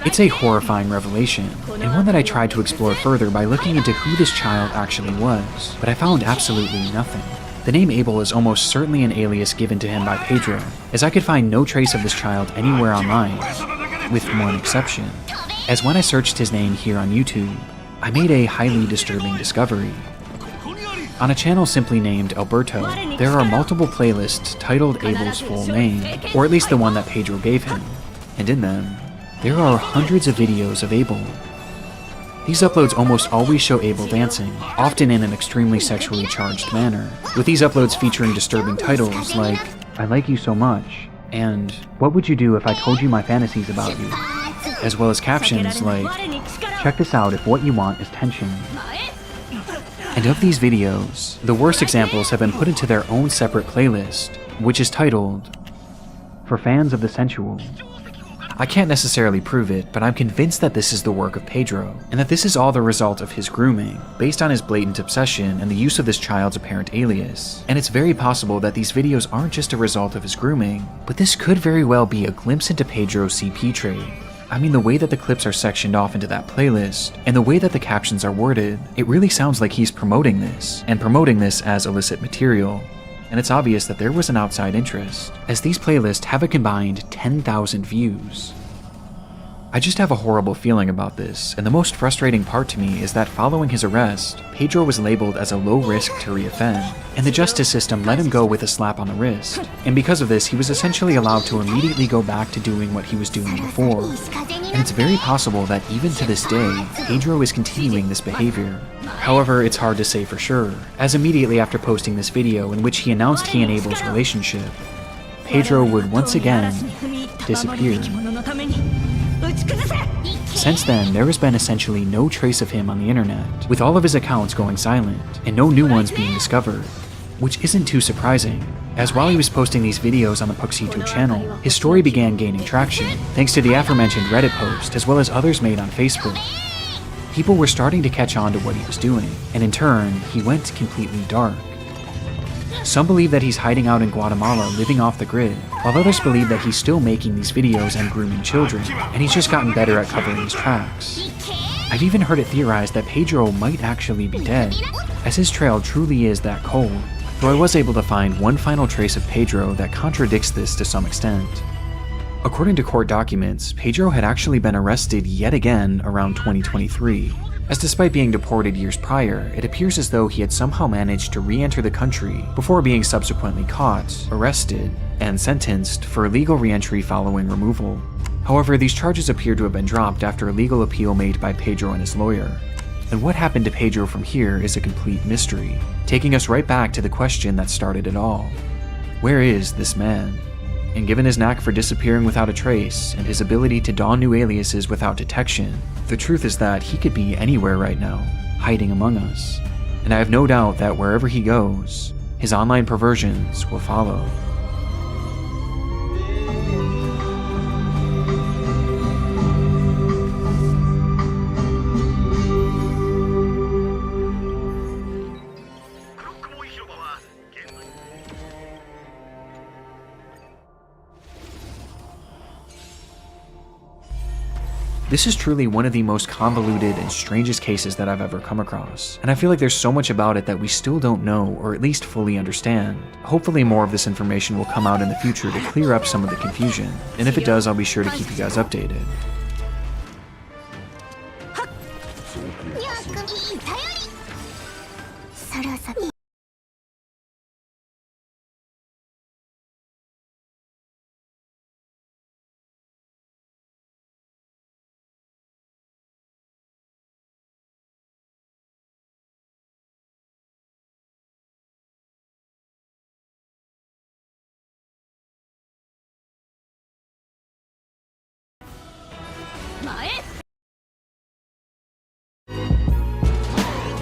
[SPEAKER 13] It's a horrifying revelation, and one that I tried to explore further by looking into who this child actually was, but I found absolutely nothing. The name Abel is almost certainly an alias given to him by Pedro, as I could find no trace of this child anywhere online, with one exception, as when I searched his name here on YouTube, I made a highly disturbing discovery. On a channel simply named Alberto, there are multiple playlists titled Abel's full name, or at least the one that Pedro gave him, and in them, there are hundreds of videos of Abel. These uploads almost always show Abel dancing, often in an extremely sexually charged manner, with these uploads featuring disturbing titles like, I like you so much, and what would you do if I told you my fantasies about you? As well as captions like, check this out if what you want is tension. And of these videos, the worst examples have been put into their own separate playlist, which is titled, For Fans of the Sensual. I can't necessarily prove it, but I'm convinced that this is the work of Pedro, and that this is all the result of his grooming, based on his blatant obsession and the use of this child's apparent alias. And it's very possible that these videos aren't just a result of his grooming, but this could very well be a glimpse into Pedro's CP trade. I mean, the way that the clips are sectioned off into that playlist, and the way that the captions are worded, it really sounds like he's promoting this, and promoting this as illicit material. And it's obvious that there was an outside interest, as these playlists have a combined 10,000 views. I just have a horrible feeling about this, and the most frustrating part to me is that following his arrest, Pedro was labeled as a low risk to reoffend, and the justice system let him go with a slap on the wrist, and because of this he was essentially allowed to immediately go back to doing what he was doing before. And it's very possible that even to this day, Pedro is continuing this behavior. However, it's hard to say for sure, as immediately after posting this video in which he announced he and Abel's relationship, Pedro would once again disappear. Since then, there has been essentially no trace of him on the internet, with all of his accounts going silent, and no new ones being discovered. Which isn't too surprising, as while he was posting these videos on the Puxito channel, his story began gaining traction, thanks to the aforementioned Reddit post, as well as others made on Facebook. People were starting to catch on to what he was doing, and in turn, he went completely dark. Some believe that he's hiding out in Guatemala living off the grid, while others believe that he's still making these videos and grooming children, and he's just gotten better at covering his tracks. I've even heard it theorized that Pedro might actually be dead, as his trail truly is that cold, though I was able to find one final trace of Pedro that contradicts this to some extent. According to court documents, Pedro had actually been arrested yet again around 2023, as despite being deported years prior, it appears as though he had somehow managed to re-enter the country before being subsequently caught, arrested, and sentenced for illegal re-entry following removal. However, these charges appear to have been dropped after a legal appeal made by Pedro and his lawyer. And what happened to Pedro from here is a complete mystery, taking us right back to the question that started it all. Where is this man? And given his knack for disappearing without a trace, and his ability to don new aliases without detection, the truth is that he could be anywhere right now, hiding among us. And I have no doubt that wherever he goes, his online perversions will follow. This is truly one of the most convoluted and strangest cases that I've ever come across, and I feel like there's so much about it that we still don't know or at least fully understand. Hopefully more of this information will come out in the future to clear up some of the confusion, and if it does, I'll be sure to keep you guys updated.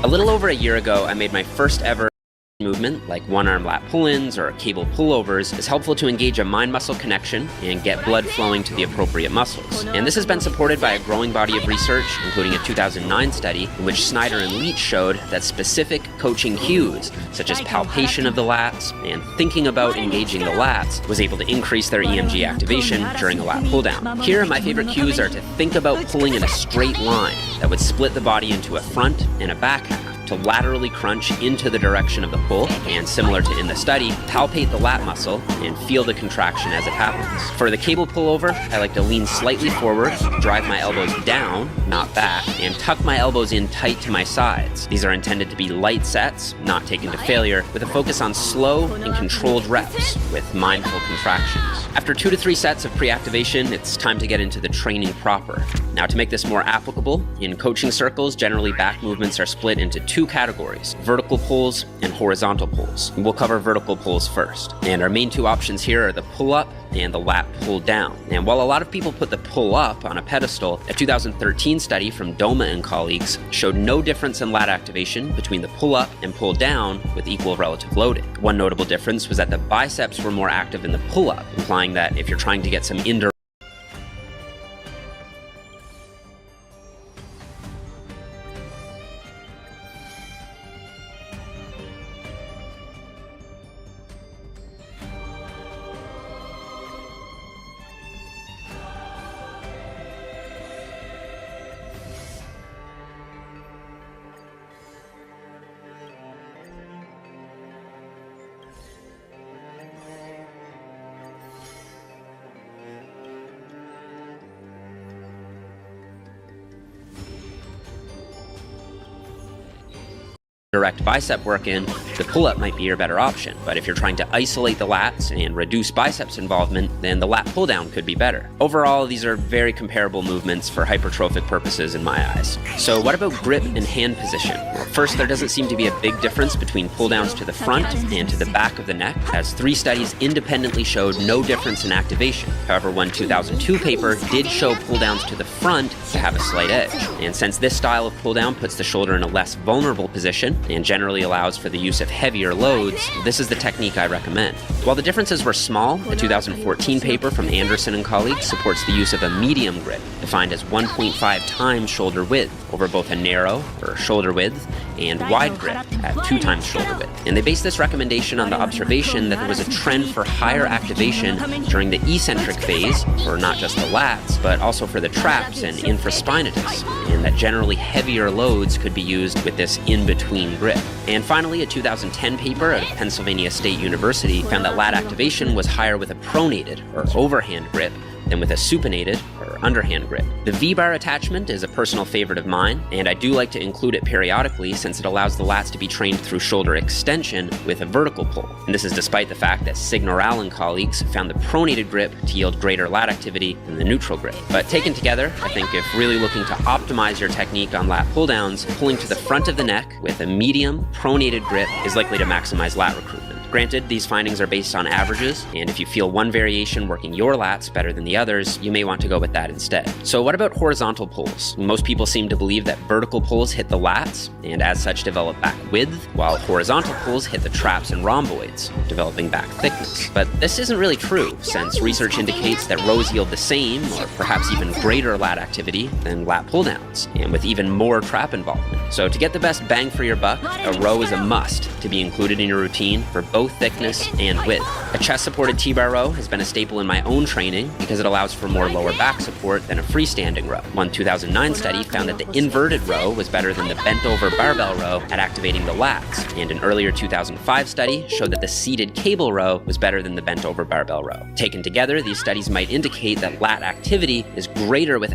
[SPEAKER 14] A little over a year ago, I made my first ever movement, like one-arm lat pull-ins or cable pullovers, is helpful to engage a mind-muscle connection and get blood flowing to the appropriate muscles. And this has been supported by a growing body of research, including a 2009 study in which Snyder and Leach showed that specific coaching cues, such as palpation of the lats and thinking about engaging the lats, was able to increase their EMG activation during a lat pull-down. Here, my favorite cues are to think about pulling in a straight line that would split the body into a front and a back half, to laterally crunch into the direction of the pull, and similar to in the study, palpate the lat muscle and feel the contraction as it happens. For the cable pullover, I like to lean slightly forward, drive my elbows down, not back, and tuck my elbows in tight to my sides. These are intended to be light sets, not taken to failure, with a focus on slow and controlled reps with mindful contractions. After 2 to 3 sets of pre-activation, it's time to get into the training proper. Now, to make this more applicable, in coaching circles, generally back movements are split into 2 categories: vertical pulls and horizontal pulls. We'll cover vertical pulls first. And our main 2 options here are the pull-up and the lat pull down. And while a lot of people put the pull up on a pedestal, a 2013 study from Doma and colleagues showed no difference in lat activation between the pull up and pull down with equal relative loading. One notable difference was that the biceps were more active in the pull up, implying that if you're trying to get some indirect bicep work in, the pull-up might be your better option. But if you're trying to isolate the lats and reduce biceps involvement, then the lat pull-down could be better. Overall, these are very comparable movements for hypertrophic purposes in my eyes. So what about grip and hand position? Well, first, there doesn't seem to be a big difference between pull-downs to the front and to the back of the neck, as 3 studies independently showed no difference in activation. However, one 2002 paper did show pull-downs to the front to have a slight edge. And since this style of pull-down puts the shoulder in a less vulnerable position and generally allows for the use of heavier loads, this is the technique I recommend. While the differences were small, a 2014 paper from Anderson and colleagues supports the use of a medium grip, defined as 1.5 times shoulder width, over both a narrow, or shoulder width, and wide grip at 2 times shoulder width. And they based this recommendation on the observation that there was a trend for higher activation during the eccentric phase, for not just the lats, but also for the traps and infraspinatus, and that generally heavier loads could be used with this in-between grip. And finally, a 2010 paper at Pennsylvania State University found that lat activation was higher with a pronated, or overhand grip, than with a supinated, or underhand grip. The V-bar attachment is a personal favorite of mine, and I do like to include it periodically since it allows the lats to be trained through shoulder extension with a vertical pull. And this is despite the fact that Signoral and colleagues found the pronated grip to yield greater lat activity than the neutral grip. But taken together, I think if really looking to optimize your technique on lat pull-downs, pulling to the front of the neck with a medium pronated grip is likely to maximize lat recruitment. Granted, these findings are based on averages, and if you feel one variation working your lats better than the others, you may want to go with that instead. So what about horizontal pulls? Most people seem to believe that vertical pulls hit the lats, and as such develop back width, while horizontal pulls hit the traps and rhomboids, developing back thickness. But this isn't really true, since research indicates that rows yield the same, or perhaps even greater lat activity than lat pull-downs, and with even more trap involvement. So to get the best bang for your buck, a row is a must to be included in your routine for both thickness and width. A chest-supported T-bar row has been a staple in my own training because it allows for more lower back support than a freestanding row. One 2009 study found that the inverted row was better than the bent-over barbell row at activating the lats, and an earlier 2005 study showed that the seated cable row was better than the bent-over barbell row. Taken together, these studies might indicate that lat activity is greater with